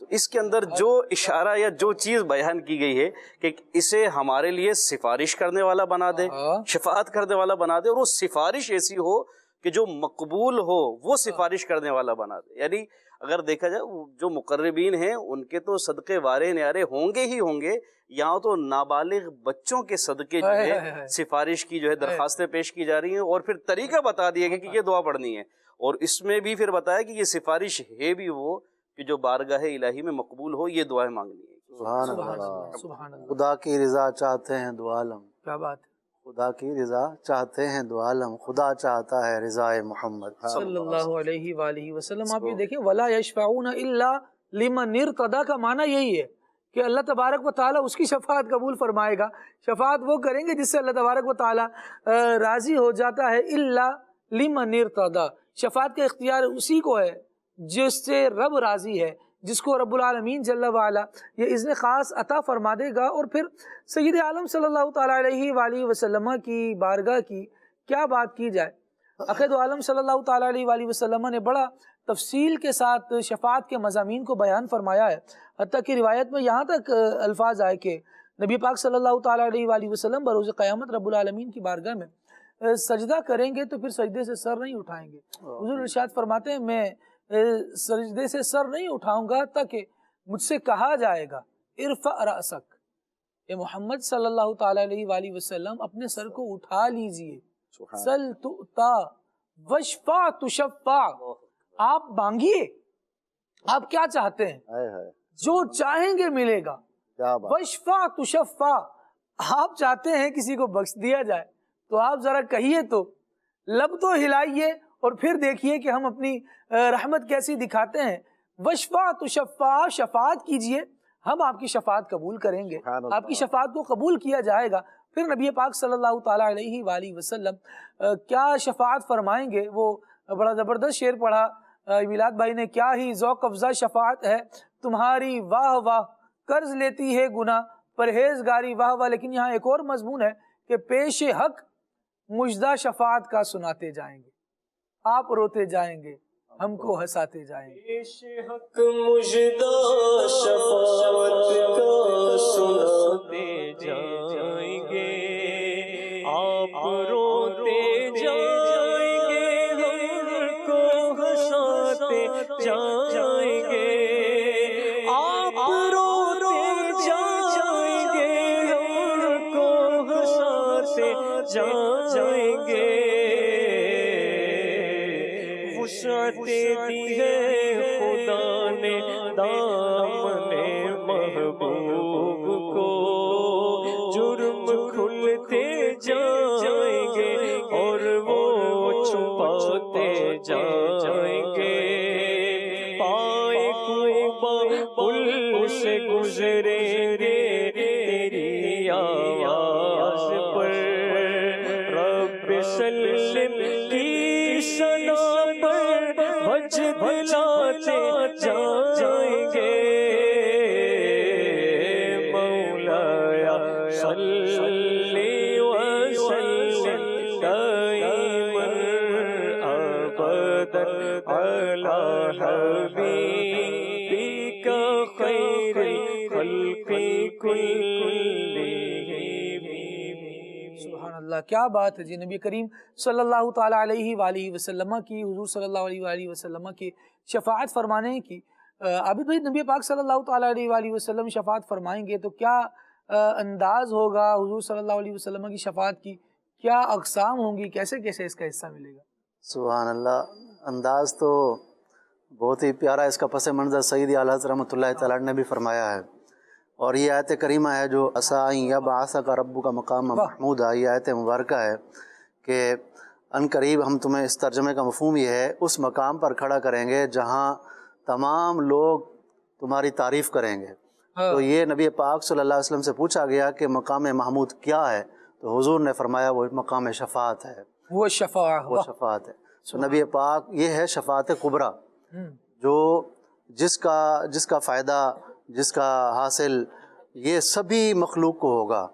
تو اس کے اندر جو اشارہ یا جو چیز بیان کی گئی ہے کہ اسے ہمارے لیے سفارش کرنے والا بنا دے، شفاعت کرنے والا بنا دے، اور وہ سفارش ایسی ہو کہ جو مقبول ہو، وہ سفارش کرنے والا بنا دے. یعنی اگر دیکھا جائے جو مقربین ہیں ان کے تو صدقے وارے نیارے ہوں گے ہی ہوں گے، یہاں تو نابالغ بچوں کے صدقے جو ہے سفارش کی جو ہے درخواستیں پیش کی جا رہی ہیں، اور پھر طریقہ بتا دیا گیا کہ یہ دعا پڑھنی ہے. اور اس میں بھی پھر بتایا کہ یہ سفارش ہے بھی وہ کہ جو بارگاہ الہی میں مقبول ہو، یہ دعائیں مانگنی ہے. سبحان اللہ. خدا کی رضا چاہتے ہیں دو عالم. کیا بات ہے. خدا کی رضا چاہتے ہیں دو عالم، خدا چاہتا ہے رضا محمد صلی اللہ علیہ وآلہ وسلم. آپ یہ دیکھیں وَلَا يَشْفَعُونَ إِلَّا لِمَنِ ارْتَضَىٰ کا معنی یہی ہے کہ اللہ تبارک و تعالیٰ اس کی شفاعت قبول فرمائے گا. شفاعت وہ کریں گے جس سے اللہ تبارک و تعالیٰ راضی ہو جاتا ہے. إِلَّا لِمَنِ ارْتَضَىٰ، شفاعت کا اختیار اسی کو ہے جس سے رب راضی ہے، جس کو رب العالمین جل وعلا یہ اذن خاص عطا فرما دے گا. اور پھر سید عالم صلی اللہ تعالیٰ علیہ وآلہ وسلم کی بارگاہ کی کیا بات کی جائے. عقید عالم صلی اللہ تعالیٰ علیہ وآلہ وسلم نے بڑا تفصیل کے ساتھ شفاعت کے مضامین کو بیان فرمایا ہے. حتیٰ کہ روایت میں یہاں تک الفاظ آئے کہ نبی پاک صلی اللہ تعالیٰ علیہ وآلہ وسلم بروز قیامت رب العالمین کی بارگاہ میں سجدہ کریں گے تو پھر سجدے سے سر نہیں اٹھائیں گے. حضور ارشاد فرماتے ہیں میں سجدے سے سر نہیں اٹھاؤں گا تاکہ مجھ سے کہا جائے گا ارفع رأسک، اے محمد صلی اللہ تعالیٰ علیہ وآلہ وسلم اپنے سر کو اٹھا لیجئے، سل تؤتا وشفع تشفع، آپ مانگیے، آپ کیا چاہتے ہیں جو چاہیں گے ملے گا، وشفع تشفع، آپ چاہتے ہیں کسی کو بخش دیا جائے تو آپ ذرا کہیے تو، لب تو ہلائیے اور پھر دیکھیے کہ ہم اپنی رحمت کیسی دکھاتے ہیں. وشفع تشفع، شفاعت کیجئے ہم آپ کی شفاعت قبول کریں گے، آپ کی شفاعت کو قبول کیا جائے گا. پھر نبی پاک صلی اللہ تعالیٰ علیہ وآلہ وسلم کیا شفاعت فرمائیں گے، وہ بڑا زبردست شعر پڑھا میلاد بھائی نے، کیا ہی ذوق افزا شفاعت ہے تمہاری واہ واہ، قرض لیتی ہے گناہ پرہیزگاری واہ واہ. لیکن یہاں ایک اور مضمون ہے کہ پیش حق مجدہ شفاعت کا سناتے جائیں گے، آپ روتے جائیں گے ہم کو ہنساتے جائیں گے. پیش حق مجدہ شفاعت کا سناتے جائیں گے، آپ روتے جائیں گے ہم کو ہنساتے جائیں گے، آپ روتے جائیں گے ہم کو ہنساتے جائیں گے. وسعت دی ہے خدا نے دامن محبوب کو، جرم کھلتے جائیں گے اور وہ چھپاتے جائیں گے. پائے کوبہ پل سے گزریں گے تیری آواز پر، رب سلم کی ثنا پر بھج دلاتے جائیں گے. مولایا صلی وسلم دائما ابدا علی حبیبک خیر الخلق کلہم. سبحان اللہ، کیا بات ہے جی. نبی کریم صلی اللہ تعالیٰ علیہ وآلہ وسلم کی، حضور صلی اللہ علیہ وآلہ وسلم کی شفاعت فرمانے کی. عابد بھائی، نبی پاک صلی اللہ تعالیٰ علیہ وآلہ وسلم شفاعت فرمائیں گے تو کیا انداز ہوگا حضور صلی اللہ علیہ وسلم کی شفاعت کی، کیا اقسام ہوں گی، کیسے کیسے اس کا حصہ ملے گا؟ سبحان اللہ. انداز تو بہت ہی پیارا، اس کا پس منظر سیدی اعلیٰ حضرت رحمۃ اللہ تعالیٰ نے بھی فرمایا ہے. اور یہ آیت کریمہ ہے جو عسیٰ یبعثک ربک مقام محمود، یہ آیت مبارکہ ہے کہ ان قریب ہم تمہیں، اس ترجمے کا مفہوم یہ ہے، اس مقام پر کھڑا کریں گے جہاں تمام لوگ تمہاری تعریف کریں گے. تو یہ نبی پاک صلی اللہ علیہ وسلم سے پوچھا گیا کہ مقام محمود کیا ہے، تو حضور نے فرمایا وہ مقام شفاعت ہے، وہ شفاعت ہے. تو نبی پاک یہ ہے شفاعت کبریٰ، جو جس کا فائدہ، جس کا حاصل یہ سبھی مخلوق کو ہوگا.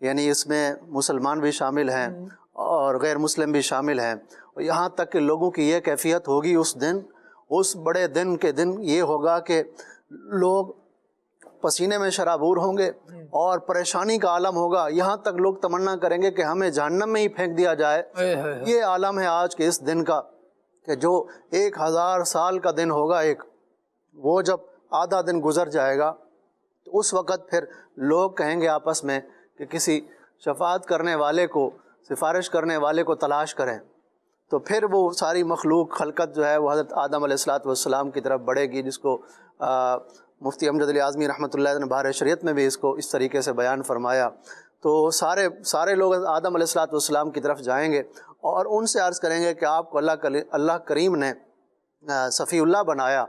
یعنی اس میں مسلمان بھی شامل ہیں اور غیر مسلم بھی شامل ہیں. اور یہاں تک کہ لوگوں کی یہ کیفیت ہوگی اس دن، اس بڑے دن کے دن یہ ہوگا کہ لوگ پسینے میں شرابور ہوں گے اور پریشانی کا عالم ہوگا. یہاں تک لوگ تمنا کریں گے کہ ہمیں جہنم میں ہی پھینک دیا جائے. یہ عالم ہے آج کے اس دن کا کہ جو 1000 سال کا دن ہوگا ایک، وہ جب آدھا دن گزر جائے گا تو اس وقت پھر لوگ کہیں گے آپس میں کہ کسی شفاعت کرنے والے کو، سفارش کرنے والے کو تلاش کریں. تو پھر وہ ساری مخلوق خلقت جو ہے وہ حضرت آدم علیہ السلام کی طرف بڑھے گی، جس کو مفتی امجد علی اعظمی رحمۃ اللہ نے بہار شریعت میں بھی اس کو اس طریقے سے بیان فرمایا. تو سارے لوگ آدم علیہ السلام کی طرف جائیں گے اور ان سے عرض کریں گے کہ آپ کو اللہ کریم نے صفی اللہ بنایا،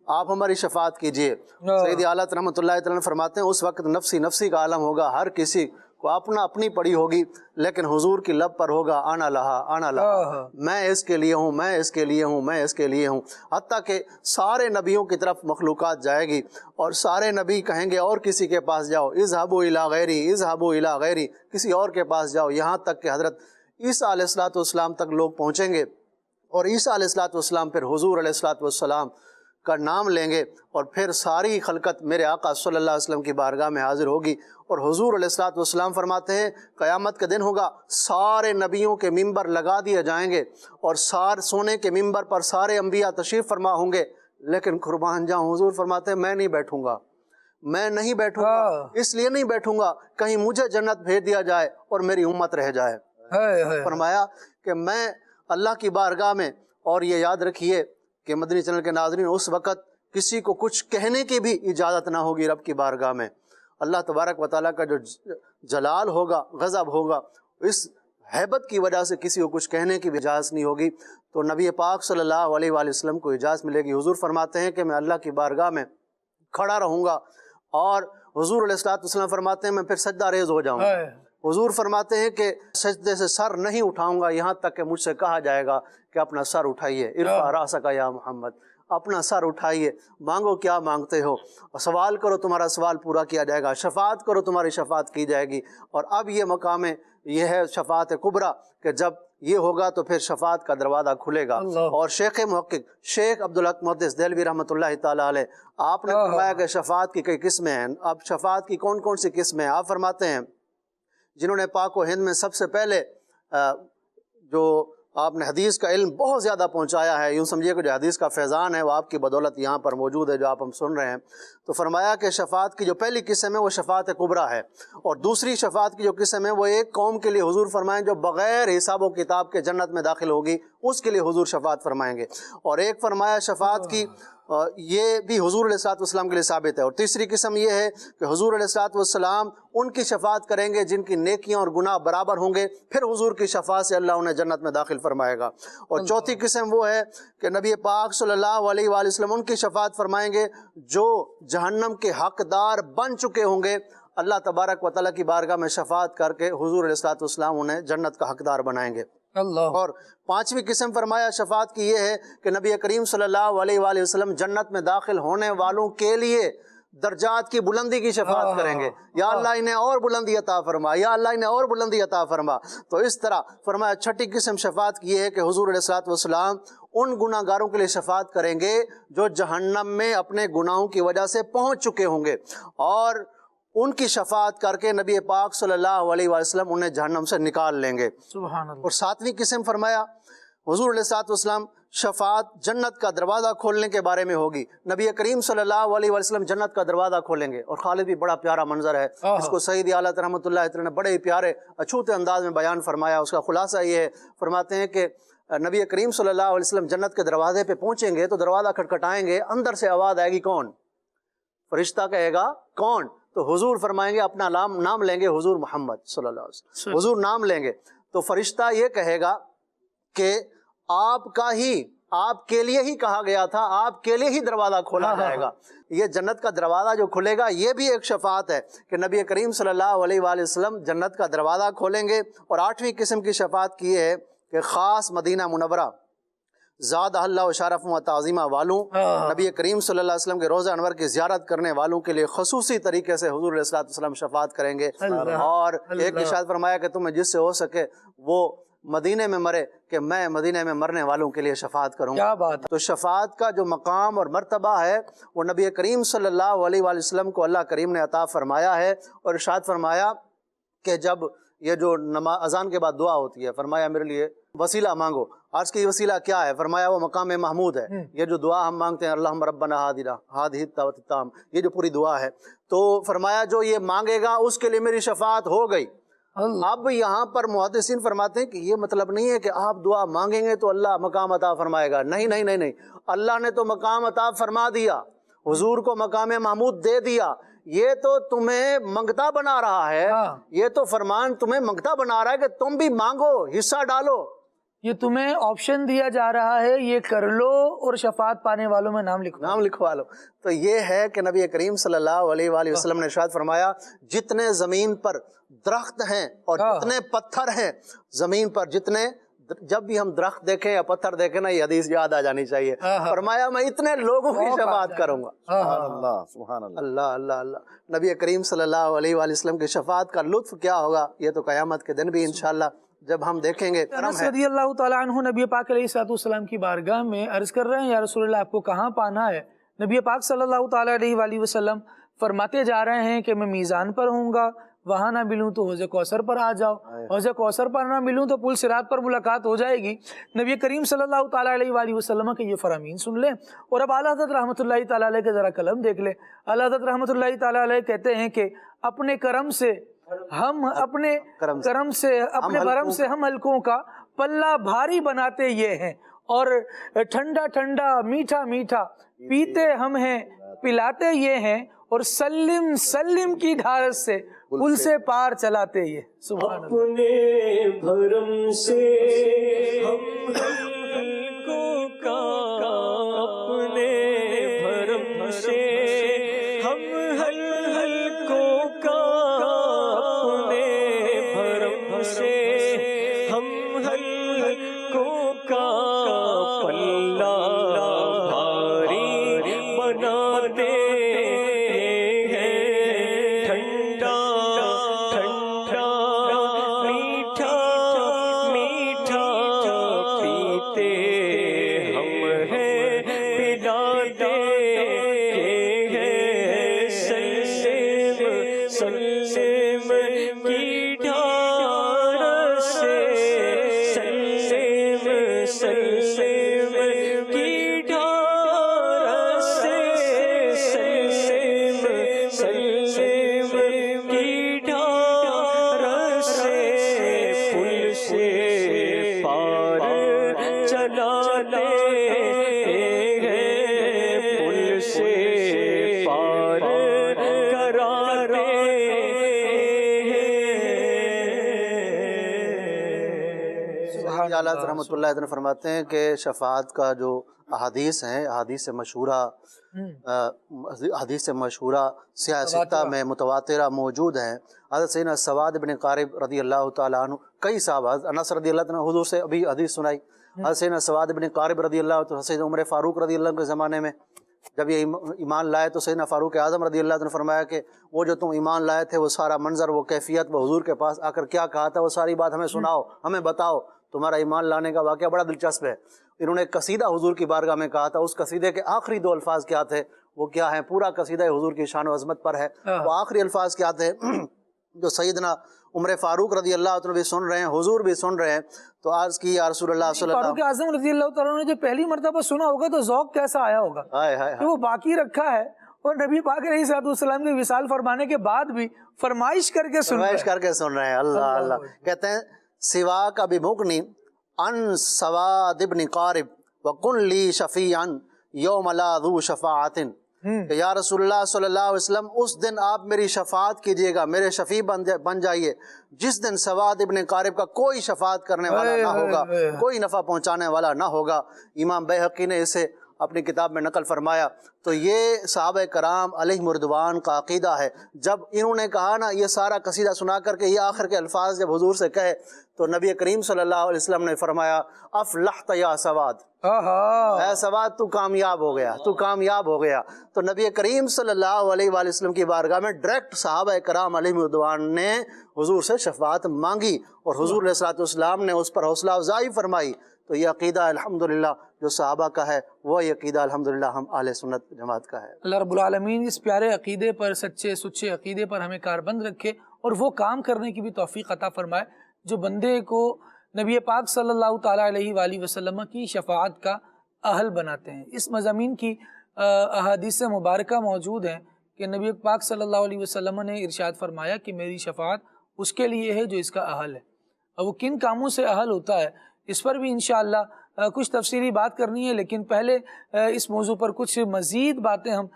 آپ ہماری شفاعت کیجئے. سیدی اعلیٰ رحمۃ اللہ تعالیٰ فرماتے ہیں اس وقت نفسی نفسی کا عالم ہوگا، ہر کسی کو اپنی پڑی ہوگی، لیکن حضور کی لب پر ہوگا آنا لہا، میں اس کے لیے ہوں، میں اس کے لیے ہوں، میں اس کے لیے ہوں. حتیٰ کہ سارے نبیوں کی طرف مخلوقات جائے گی اور سارے نبی کہیں گے اور کسی کے پاس جاؤ، اذهبوا الی غیری، اذهبوا الی غیری، کسی اور کے پاس جاؤ. یہاں تک کہ حضرت عیسیٰ علیہ السلام تک لوگ پہنچیں گے اور عیسیٰ علیہ السلام پھر حضور علیہ السلام کا نام لیں گے اور پھر ساری خلقت میرے آقا صلی اللہ علیہ وسلم کی بارگاہ میں حاضر ہوگی. اور حضور علیہ الصلوۃ والسلام فرماتے ہیں قیامت کا دن ہوگا، سارے نبیوں کے ممبر لگا دیے جائیں گے اور سونے کے ممبر پر سارے انبیاء تشریف فرما ہوں گے، لیکن قربان جاؤں حضور فرماتے ہیں میں نہیں بیٹھوں گا، میں نہیں بیٹھوں گا. اس لیے نہیں بیٹھوں گا کہیں مجھے جنت بھیج دیا جائے اور میری امت رہ جائے. فرمایا کہ میں اللہ کی بارگاہ میں، اور یہ یاد رکھیے کہ مدنی چینل کے ناظرین، اس وقت کسی کو کچھ کہنے کی بھی اجازت نہ ہوگی رب کی بارگاہ میں. اللہ تبارک و تعالیٰ کا جو جلال ہوگا، غضب ہوگا، اس ہیبت کی وجہ سے کسی کو کچھ کہنے کی بھی اجازت نہیں ہوگی. تو نبی پاک صلی اللہ علیہ وآلہ وسلم کو اجازت ملے گی. حضور فرماتے ہیں کہ میں اللہ کی بارگاہ میں کھڑا رہوں گا، اور حضور علیہ الصلوۃ والسلام فرماتے ہیں میں پھر سجدہ ریز ہو جاؤں گا. حضور فرماتے ہیں کہ سجدے سے سر نہیں اٹھاؤں گا یہاں تک کہ مجھ سے کہا جائے گا کہ اپنا سر اٹھائیے، ارفع راسک یا محمد، اپنا سر اٹھائیے، مانگو کیا مانگتے ہو، سوال کرو تمہارا سوال پورا کیا جائے گا، شفاعت کرو تمہاری شفاعت کی جائے گی. اور اب یہ مقام یہ ہے شفاعت کبریٰ کہ جب یہ ہوگا تو پھر شفاعت کا دروازہ کھلے گا. اور شیخ محقق شیخ عبدالحق محدث دہلوی رحمۃ اللہ تعالیٰ علیہ، آپ نے فرمایا کہ شفاعت کی کئی قسمیں ہیں. اب شفاعت کی کون کون سی قسمیں ہیں؟ آپ فرماتے ہیں جنہوں نے پاک و ہند میں سب سے پہلے جو آپ نے حدیث کا علم بہت زیادہ پہنچایا ہے، یوں سمجھیے کہ جو حدیث کا فیضان ہے وہ آپ کی بدولت یہاں پر موجود ہے جو آپ ہم سن رہے ہیں. تو فرمایا کہ شفاعت کی جو پہلی قسم ہے وہ شفاعت کبریٰ ہے، اور دوسری شفاعت کی جو قسم ہے وہ ایک قوم کے لیے حضور فرمائیں جو بغیر حساب و کتاب کے جنت میں داخل ہوگی، اس کے لیے حضور شفاعت فرمائیں گے. اور ایک فرمایا شفاعت کی یہ بھی حضور علیہ الصلوۃ والسلام کے لیے ثابت ہے. اور تیسری قسم یہ ہے کہ حضور علیہ الصلوۃ والسلام ان کی شفاعت کریں گے جن کی نیکیاں اور گناہ برابر ہوں گے، پھر حضور کی شفاعت سے اللہ انہیں جنت میں داخل فرمائے گا. اور چوتھی قسم وہ ہے کہ نبی پاک صلی اللہ علیہ وآلہ وسلم ان کی شفاعت فرمائیں گے جو جہنم کے حقدار بن چکے ہوں گے، اللہ تبارک و تعالیٰ کی بارگاہ میں شفاعت کر کے حضور علیہ الصلوۃ والسلام انہیں جنت کا حقدار بنائیں گے. اور پانچویں قسم فرمایا شفاعت کی یہ ہے کہ نبی کریم صلی اللہ علیہ وآلہ وسلم جنت میں داخل ہونے والوں کے لیے درجات کی بلندی کی شفاعت کریں گے. یا اللہ انہیں اور بلندی عطا فرما، یا اللہ انہیں اور بلندی عطا فرما. تو اس طرح فرمایا چھٹی قسم شفاعت کی یہ ہے کہ حضور علیہ الصلوۃ والسلام ان گناہ گاروں کے لیے شفاعت کریں گے جو جہنم میں اپنے گناہوں کی وجہ سے پہنچ چکے ہوں گے، اور ان کی شفاعت کر کے نبی پاک صلی اللہ علیہ وسلم انہیں جہنم سے نکال لیں گے. سبحان اللہ. اور ساتویں قسم فرمایا حضور علیہ الصلوۃ والسلام شفاعت جنت کا دروازہ کھولنے کے بارے میں ہوگی. نبی کریم صلی اللہ علیہ وسلم جنت کا دروازہ کھولیں گے. اور خالد بھی بڑا پیارا منظر ہے، اس کو سید اعلیٰ رحمۃ اللہ تعالیٰ نے بڑے ہی پیارے اچھوتے انداز میں بیان فرمایا. اس کا خلاصہ یہ ہے، فرماتے ہیں کہ نبی کریم صلی اللہ علیہ وسلم جنت کے دروازے پہ پہنچیں گے تو دروازہ کھٹکھٹائیں گے، اندر سے آواز آئے گی کون؟ فرشتہ کہے گا کون؟ تو حضور فرمائیں گے اپنا نام لیں گے، حضور محمد صلی اللہ علیہ وسلم، حضور نام لیں گے. تو فرشتہ یہ کہے گا کہ آپ کے لیے ہی کہا گیا تھا، آپ کے لیے ہی دروازہ کھولا جائے گا. یہ جنت کا دروازہ جو کھلے گا یہ بھی ایک شفاعت ہے کہ نبی کریم صلی اللہ علیہ وآلہ وسلم جنت کا دروازہ کھولیں گے. اور آٹھویں قسم کی شفاعت کی ہے کہ خاص مدینہ منورہ زاد اللہ و شرف و تعظیمہ والوں، نبی کریم صلی اللہ علیہ وسلم کے روضہ انور کی زیارت کرنے والوں کے لیے خصوصی طریقے سے حضور علیہ الصلوۃ والسلام شفاعت کریں گے. اور ایک ارشاد فرمایا کہ تمہیں جس سے ہو سکے وہ مدینے میں مرے کہ میں مدینے میں مرنے والوں کے لیے شفاعت کروں گا. تو شفاعت کا جو مقام اور مرتبہ ہے وہ نبی کریم صلی اللہ علیہ وآلہ وسلم کو اللہ کریم نے عطا فرمایا ہے. اور ارشاد فرمایا کہ جب یہ جو اذان کے بعد دعا ہوتی ہے، فرمایا میرے لیے وسیلہ مانگو. عرض کی وسیلہ کیا ہے؟ فرمایا وہ مقام محمود ہے. یہ جو دعا ہم مانگتے ہیں اللہم ربنا ہادہ التام، یہ جو پوری دعا ہے، تو فرمایا جو یہ مانگے گا اس کے لیے میری شفاعت ہو گئی. اب یہاں پر محدثین فرماتے ہیں کہ یہ مطلب نہیں ہے کہ آپ دعا مانگیں گے تو اللہ مقام عطا فرمائے گا. نہیں، اللہ نے تو مقام عطا فرما دیا، حضور کو مقام محمود دے دیا. یہ تو تمہیں منگتا بنا رہا ہے، یہ تو فرمان تمہیں منگتا بنا رہا ہے کہ تم بھی مانگو، حصہ ڈالو. یہ تمہیں آپشن دیا جا رہا ہے، یہ کر لو اور شفاعت پانے والوں میں نام لکھوا لو. تو یہ ہے کہ نبی کریم صلی اللہ علیہ وآلہ وسلم نے ارشاد فرمایا جتنے زمین پر درخت ہیں اور جتنے پتھر ہیں زمین پر، جب بھی ہم درخت دیکھیں یا پتھر دیکھیں نا یہ حدیث یاد آ جانی چاہیے. فرمایا میں اتنے لوگوں کی شفاعت کروں گا. سبحان اللہ، اللہ اللہ اللہ. نبی کریم صلی اللہ علیہ وآلہ وسلم کی شفاعت کا لطف کیا ہوگا یہ تو قیامت کے دن بھی انشاءاللہ جب ہم دیکھیں گے کرم انس ہے. رضی اللہ تعالیٰ عنہ نبی پاک علیہ الصلوۃ والسلام کی بارگاہ میں عرض کر رہے ہیں یا رسول اللہ آپ کو کہاں پانا ہے؟ نبی پاک صلی اللہ تعالیٰ علیہ وآلہ وسلم فرماتے جا رہے ہیں کہ میں میزان پر ہوں گا، وہاں نہ ملوں تو حوض کوثر پر آ جاؤ، حوض کوثر پر نہ ملوں تو پل صراط پر ملاقات ہو جائے گی. نبی کریم صلی اللہ تعالیٰ علیہ وآلہ وسلم کے یہ فرامین سن لیں. اور اب اعلیٰ حضرت رحمۃ اللہ تعالیٰ علیہ کے ذرا کلم دیکھ لیں. اعلیٰ حضرت رحمۃ اللہ تعالیٰ علیہ کہتے ہیں کہ اپنے کرم سے ہم اپنے کرم سے اپنے برم سے ہم حلقوں کا پلہ بھاری بناتے یہ ہیں، اور ٹھنڈا ٹھنڈا میٹھا میٹھا پیتے ہم ہیں پلاتے یہ ہیں، اور سلم سلم کی ڈھارس سے پل سے پار چلاتے یہ. سبحان اللہ. اپنے بھرم سے ہم حلقوں کا، اپنے بھرم سے ہم حلقوں کا، اپنے بھرم سے ہم حلقوں کا پلہ بھاری بناتے ہیں. ٹھنڈا ٹھنڈا میٹھا میٹھا پیتے ہم ہیں پلاتے ہیں. سلم سلم کی ڈھار سے، سلم سلم کی ڈھار سے، سلم سلم کی ڈھار سے پل سے پار چلاتے ہیں، پل سے پار کراتے سبحان اللہ. رحمۃ اللہ علیہ فرماتے ہیں کہ شفاعت کا جو احادیث ہیں، حدیث مشہورہ سیاہ ستہ میں متواترہ موجود ہیں. حضرت سیدنا سواد بن قارب رضی اللہ تعالیٰ عنہ، کئی صحابہ، انس رضی اللہ عنہ حضور سے ابھی حدیث سنائی. حضرت سیدنا سواد بن قارب رضی اللہ عنہ، سیدنا عمر فاروق رضی اللہ عنہ کے زمانے میں جب یہ ایمان لائے تو سیدنا فاروق اعظم رضی اللہ عنہ نے فرمایا کہ وہ جو تم ایمان لائے تھے وہ سارا منظر، وہ کیفیت، وہ حضور کے پاس آ کر کیا کہا تھا، وہ ساری بات ہمیں سناؤ، ہمیں بتاؤ. تمہارا ایمان لانے کا واقعہ بڑا دلچسپ ہے. انہوں نے قصیدہ حضور کی بارگاہ میں کہا تھا. اس قصیدے کے آخری 2 الفاظ کیا تھے؟ وہ کیا ہیں؟ پورا قصیدہ حضور کی شان و عظمت پر ہے. وہ آخری الفاظ کیا تھے جو سیدنا عمر فاروق رضی اللہ عنہ بھی سن رہے ہیں، حضور بھی سن رہے ہیں. تو عرض کی یا رسول اللہ صلی اللہ علیہ فاروق اعظم رضی اللہ تعالیٰ نے جو پہلی مرتبہ سنا ہوگا تو ذوق کیسا آیا ہوگا کہ وہ باقی رکھا ہے، اور نبی پاک علیہ الصلوۃ والسلام کے وصال فرمانے کے بعد بھی فرمائش کر کے سن رہے ہیں. اللہ اللہ. کہتے ہیں سوا کا بمغنی ان سواد ابن قارب وقن لی شفیعا یوم لا ذو شفاعت، کہ یا رسول اللہ صلی اللہ علیہ وسلم اس دن آپ میری شفاعت کیجئے گا، میرے شفیع بن جائیے، جس دن سواد ابن قارب کا کوئی شفاعت کرنے والا نہ ہوگا، کوئی نفع پہنچانے والا نہ ہوگا. امام بیہقی نے اسے اپنی کتاب میں نقل فرمایا. تو یہ صحابہ کرام علیہم رضوان کا عقیدہ ہے. جب انہوں نے کہا نا یہ سارا قصیدہ سنا کر کے یہ آخر کے الفاظ جب حضور سے کہے تو نبی کریم صلی اللہ علیہ وسلم نے فرمایا افلحت یا سواد، اے سواد تو کامیاب ہو گیا، تو کامیاب ہو گیا. تو نبی کریم صلی اللہ علیہ وآلہ وسلم کی بارگاہ میں ڈائریکٹ صحابہ کرام علیہم رضوان نے حضور سے شفاعت مانگی، اور حضور علیہ السلام نے اس پر حوصلہ افزائی فرمائی. تو یہ عقیدہ الحمدللہ جو صحابہ کا ہے وہ عقیدہ الحمدللہ ہم اہل سنت جماعت کا ہے. اللہ رب العالمین اس پیارے عقیدے پر، سچے سچے عقیدے پر ہمیں کاربند رکھے، اور وہ کام کرنے کی بھی توفیق عطا فرمائے جو بندے کو نبی پاک صلی اللہ تعالیٰ علیہ وآلہ وسلم کی شفاعت کا اہل بناتے ہیں. اس مضامین کی احادیث مبارکہ موجود ہیں کہ نبی پاک صلی اللہ علیہ وسلم نے ارشاد فرمایا کہ میری شفاعت اس کے لیے ہے جو اس کا اہل ہے. اور وہ کن کاموں سے اہل ہوتا ہے اس پر بھی انشاءاللہ کچھ تفصیلی بات کرنی ہے، لیکن پہلے اس موضوع پر کچھ مزید باتیں ہم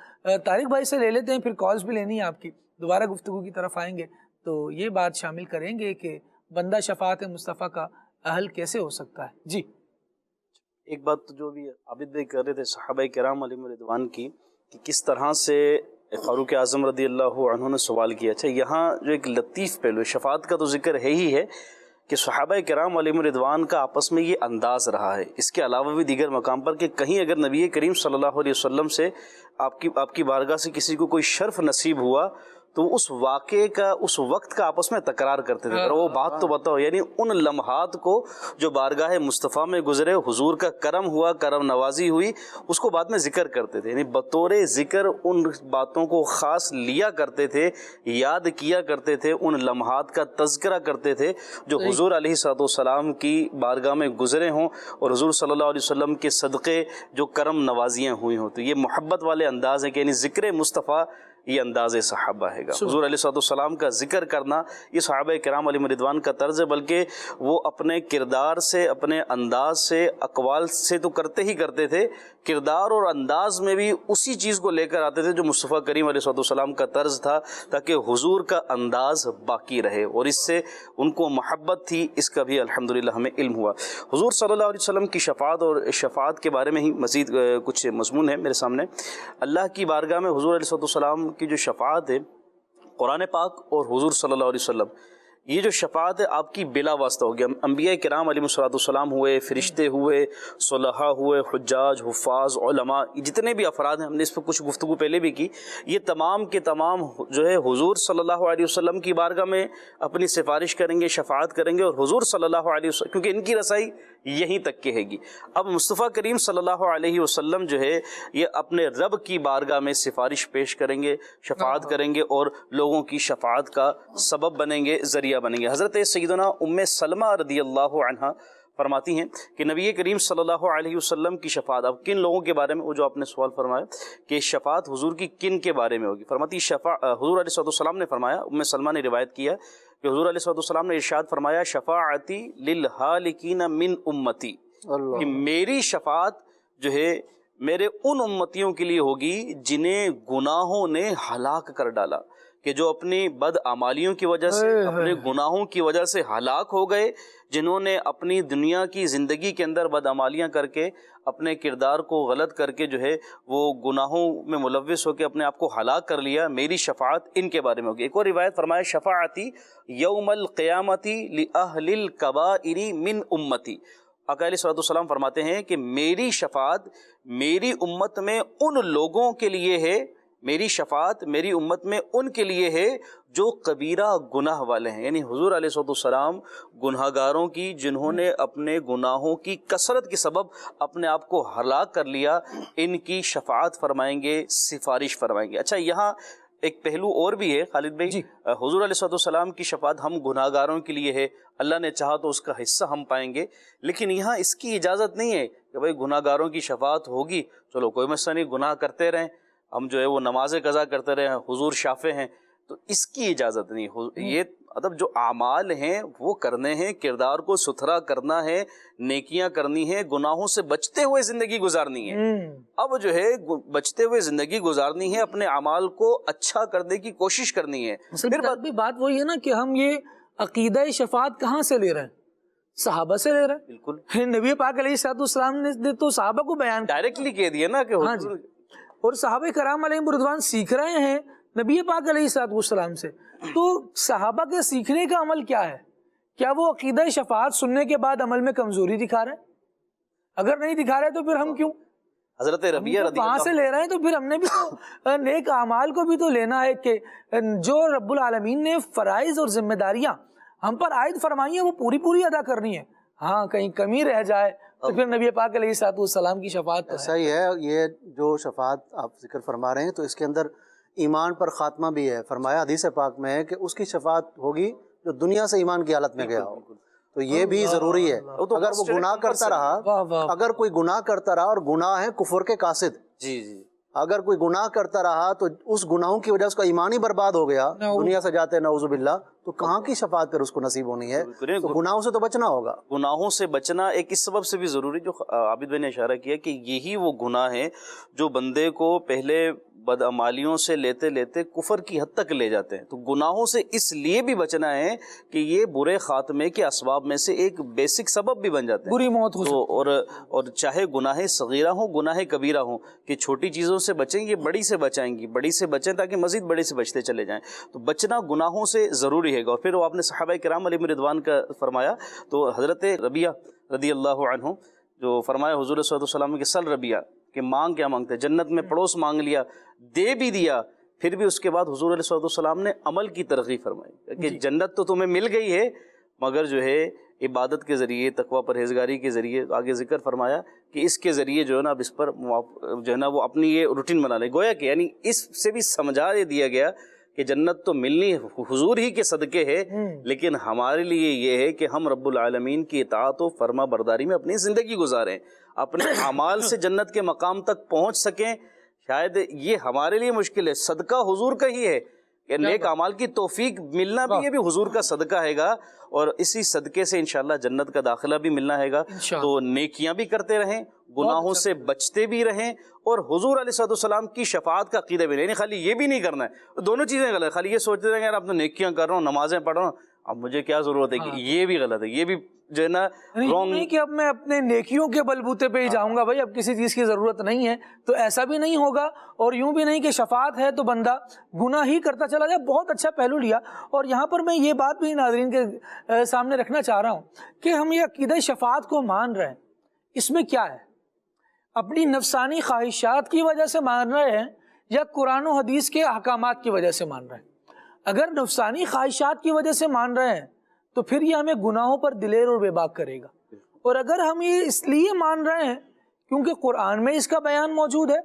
طارق بھائی سے لے لیتے ہیں، پھر کالز بھی لینی ہے آپ کی. دوبارہ گفتگو کی طرف آئیں گے تو یہ بات شامل کریں گے کہ بندہ شفاعت مصطفیٰ کا اہل کیسے ہو سکتا ہے. جی ایک بات جو بھی عابد بھائی کر رہے تھے صحابہ کرام علیہم رضوان کی، کہ کس طرح سے فاروق اعظم رضی اللہ عنہ نے سوال کیا. اچھا یہاں جو ایک لطیف پہلو شفاعت کا تو ذکر ہے ہی ہے کہ صحابہ کرام علیہم رضوان کا آپس میں یہ انداز رہا ہے. اس کے علاوہ بھی دیگر مقام پر کہ کہیں اگر نبی کریم صلی اللہ علیہ وسلم سے آپ کی بارگاہ سے کسی کو کوئی شرف نصیب ہوا تو اس واقعے کا اس وقت کا آپس میں تکرار کرتے تھے. وہ بات تو بتاؤ، یعنی ان لمحات کو جو بارگاہ مصطفیٰ میں گزرے، حضور کا کرم ہوا، کرم نوازی ہوئی، اس کو بعد میں ذکر کرتے تھے. یعنی بطور ذکر ان باتوں کو خاص لیا کرتے تھے، یاد کیا کرتے تھے، ان لمحات کا تذکرہ کرتے تھے جو حضور علیہ الصلوۃ والسلام کی بارگاہ میں گزرے ہوں اور حضور صلی اللہ علیہ وسلم کے صدقے جو کرم نوازیاں ہوئی ہوں. تو یہ محبت والے انداز ہے کہ یعنی ذکر مصطفیٰ یہ انداز صحابہ ہے گا. حضور علیہ الصلوۃ والسلام کا ذکر کرنا یہ صحابہ کرام علیہم رضوان کا طرز ہے، بلکہ وہ اپنے کردار سے، اپنے انداز سے، اقوال سے تو کرتے ہی کرتے تھے، کردار اور انداز میں بھی اسی چیز کو لے کر آتے تھے جو مصطفیٰ کریم علیہ الصلوۃ والسلام کا طرز تھا، تاکہ حضور کا انداز باقی رہے، اور اس سے ان کو محبت تھی، اس کا بھی الحمدللہ ہمیں علم ہوا. حضور صلی اللہ علیہ وسلم کی شفاعت اور شفاعت کے بارے میں ہی مزید کچھ مضمون ہے میرے سامنے. اللہ کی بارگاہ میں حضور علیہ الصلوۃ والسلام کی جو شفاعت ہے، قرآن پاک اور حضور صلی اللہ علیہ وسلم، یہ جو شفاعت ہے آپ کی بلا واسطہ ہوگی. انبیاء کرام علیہ السلام ہوئے، فرشتے ہوئے، صلحاء ہوئے، حجاج، حفاظ، علماء، جتنے بھی افراد ہیں، ہم نے اس پہ کچھ گفتگو پہلے بھی کی، یہ تمام کے تمام جو ہے حضور صلی اللہ علیہ وسلم کی بارگاہ میں اپنی سفارش کریں گے، شفاعت کریں گے، اور حضور صلی اللہ علیہ وسلم، کیونکہ ان کی رسائی یہیں تک کے ہے گی. اب مصطفیٰ کریم صلی اللہ علیہ وسلم جو ہے یہ اپنے رب کی بارگاہ میں سفارش پیش کریں گے، شفاعت کریں گے، اور لوگوں کی شفاعت کا سبب بنیں گے، ذریعہ بنیں گے. حضرت سیدنا ام سلمہ رضی اللہ عنہا فرماتی ہیں کہ نبی کریم صلی اللہ علیہ وسلم کی شفاعت، اب کن لوگوں کے بارے میں، وہ جو آپ نے سوال فرمایا کہ شفاعت حضور کی کن کے بارے میں ہوگی، فرماتی حضور علیہ السلام نے فرمایا، ام سلمہ نے روایت کیا کہ حضور علیہ السلام نے ارشاد فرمایا، شفاعتی للہالکین من امتی، کہ میری شفاعت جو ہے میرے ان امتیوں کے لیے ہوگی جنہیں گناہوں نے ہلاک کر ڈالا، کہ جو اپنی بد اعمالیوں کی وجہ سے، اپنے گناہوں کی وجہ سے ہلاک ہو گئے، جنہوں نے اپنی دنیا کی زندگی کے اندر بد اعمالیاں کر کے، اپنے کردار کو غلط کر کے جو ہے وہ گناہوں میں ملوث ہو کے اپنے آپ کو ہلاک کر لیا، میری شفاعت ان کے بارے میں ہوگی. ایک اور روایت فرمایا، شفاعتی یوم القیامتی لأہل الکبائر من امتی. آقا علیہ الصلوۃ والسلام فرماتے ہیں کہ میری شفاعت میری امت میں ان لوگوں کے لیے ہے، میری شفاعت میری امت میں ان کے لیے ہے جو کبیرہ گناہ والے ہیں. یعنی حضور علیہ الصلوۃ والسلام گناہ گاروں کی، جنہوں نے اپنے گناہوں کی کثرت کے سبب اپنے آپ کو ہلاک کر لیا، ان کی شفاعت فرمائیں گے، سفارش فرمائیں گے. اچھا، یہاں ایک پہلو اور بھی ہے خالد بھائی. حضور علیہ الصلوۃ والسلام کی شفاعت ہم گناہ گاروں کے لیے ہے، اللہ نے چاہا تو اس کا حصہ ہم پائیں گے، لیکن یہاں اس کی اجازت نہیں ہے کہ بھائی گناہ گاروں کی شفاعت ہوگی، چلو کوئی مسئلہ نہیں، گناہ کرتے رہیں، ہم جو ہے وہ نماز قضا کرتے رہے ہیں، حضور شافع ہیں، تو اس کی اجازت نہیں. یہ مطلب جو اعمال ہیں وہ کرنے ہیں، کردار کو ستھرا کرنا ہے، نیکیاں کرنی ہیں، گناہوں سے بچتے ہوئے زندگی گزارنی ہے. اب جو ہے بچتے ہوئے زندگی گزارنی ہے، اپنے اعمال کو اچھا کرنے کی کوشش کرنی ہے. پھر بات وہی ہے نا کہ ہم یہ عقیدہ شفاعت کہاں سے لے رہے ہیں؟ صحابہ سے لے رہے ہیں. بالکل، نبی پاک علیہ السلام نے تو صحابہ کو بیان ڈائریکٹلی کہہ دیا نا کہ حضور، اور صحابہ کرام علیہ رضوان سیکھ رہے ہیں نبی پاک علیہ السلام سے. تو صحابہ کے سیکھنے کا عمل کیا ہے؟ کیا وہ عقیدہ شفاعت سننے کے بعد عمل میں کمزوری دکھا رہے ہیں؟ اگر نہیں دکھا رہے تو پھر ہم کیوں حضرت ربیہ رضی وہاں سے لے رہے ہیں؟ تو پھر ہم نے بھی تو نیک اعمال کو بھی تو لینا ہے کہ جو رب العالمین نے فرائض اور ذمہ داریاں ہم پر عائد فرمائی ہیں وہ پوری ادا کرنی ہے. ہاں کہیں کمی رہ جائے تو پھر نبی پاک علیہ السلام کی شفاعت ایسا ہی ہے. یہ جو شفاعت آپ ذکر فرما رہے ہیں تو اس کے اندر ایمان پر خاتمہ بھی ہے. فرمایا حدیث پاک میں ہے کہ اس کی شفاعت ہوگی جو دنیا سے ایمان کی حالت میں گیا ہو. تو یہ بھی ضروری ہے. اگر وہ گناہ کرتا رہا، اگر کوئی گناہ کرتا رہا، اور گناہ ہے کفر کے قاصد، اگر کوئی گناہ کرتا رہا تو اس گناہوں کی وجہ سے اس کا ایمان ہی برباد ہو گیا، دنیا سے جاتے نعوذ باللہ، تو کہاں کی شفاعت پھر اس کو نصیب ہونی ہے؟ تو گناہوں سے تو بچنا ہوگا. گناہوں سے بچنا ایک اس سبب سے بھی ضروری، جو عابد بھائی نے اشارہ کیا کہ یہی وہ گناہ ہے جو بندے کو پہلے بدعمالیوں سے لیتے لیتے کفر کی حد تک لے جاتے ہیں. تو گناہوں سے اس لیے بھی بچنا ہے کہ یہ برے خاتمے کے اسباب میں سے ایک بیسک سبب بھی بن جاتے ہیں، بری موت ہو تو اور چاہے گناہ صغیرہ ہوں، گناہ کبیرہ ہوں، کہ چھوٹی چیزوں سے بچیں، یہ بڑی سے بچائیں گی، بڑی سے بچیں تاکہ مزید بڑے سے بچتے چلے جائیں. تو بچنا گناہوں سے ضروری ہے گا. اور پھر وہ آپ نے صحابہ کرام علیہ رضوان کا فرمایا، تو حضرت ربیہ رضی اللہ عنہ جو فرمایا حضور صلی اللہ علیہ وسلم کے سل ربیہ کہ مانگ کیا مانگتے، جنت میں پڑوس مانگ لیا، دے بھی دیا، پھر بھی اس کے بعد حضور علیہ السلام نے عمل کی ترغیب فرمائی کہ جنت تو تمہیں مل گئی ہے، مگر جو ہے عبادت کے ذریعے، تقوی پرہیزگاری کے ذریعے، آگے ذکر فرمایا کہ اس کے ذریعے جو ہے نا اب اس پر جو ہے نا وہ اپنی یہ روٹین بنا لے. گویا کہ یعنی اس سے بھی سمجھا دیا گیا کہ جنت تو ملنی حضور ہی کے صدقے ہے، لیکن ہمارے لیے یہ ہے کہ ہم رب العالمین کی اطاعت و فرما برداری میں اپنی زندگی گزاریں، اپنے اعمال سے جنت کے مقام تک پہنچ سکیں. شاید یہ ہمارے لیے مشکل ہے، صدقہ حضور کا ہی ہے کہ نیک اعمال کی توفیق ملنا بھی یہ بھی حضور کا صدقہ ہے گا، اور اسی صدقے سے انشاءاللہ جنت کا داخلہ بھی ملنا ہے گا. تو نیکیاں بھی کرتے رہیں، گناہوں سے بچتے بھی رہیں، اور حضور علیہ السلام کی شفاعت کا عقیدہ بھی نہیں. خالی یہ بھی نہیں کرنا ہے، دونوں چیزیں غلط ہے. خالی یہ سوچتے رہیں گے یار اب تو نیکیاں کر رہا ہوں، نمازیں پڑھ رہا ہوں، اب مجھے کیا ضرورت ہے، کہ یہ بھی غلط ہے. یہ بھی جو ہے نا رانگ نہیں کہ اب میں اپنے نیکیوں کے بلبوتے پہ ہی جاؤں گا، بھائی اب کسی چیز کی ضرورت نہیں ہے، تو ایسا بھی نہیں ہوگا. اور یوں بھی نہیں کہ شفاعت ہے تو بندہ گناہ ہی کرتا چلا جائے. بہت اچھا پہلو لیا. اور یہاں پر میں یہ بات بھی ناظرین کے سامنے رکھنا چاہ رہا ہوں کہ ہم یہ عقیدہ شفاعت کو مان رہے ہیں، اس میں کیا ہے؟ اپنی نفسانی خواہشات کی وجہ سے مان رہے ہیں یا قرآن و حدیث کے احکامات کی وجہ سے مان رہے ہیں؟ اگر نفسانی خواہشات کی وجہ سے مان رہے ہیں تو پھر یہ ہمیں گناہوں پر دلیر اور بے باک کرے گا. اور اگر ہم یہ اس لیے مان رہے ہیں کیونکہ قرآن میں اس کا بیان موجود ہے،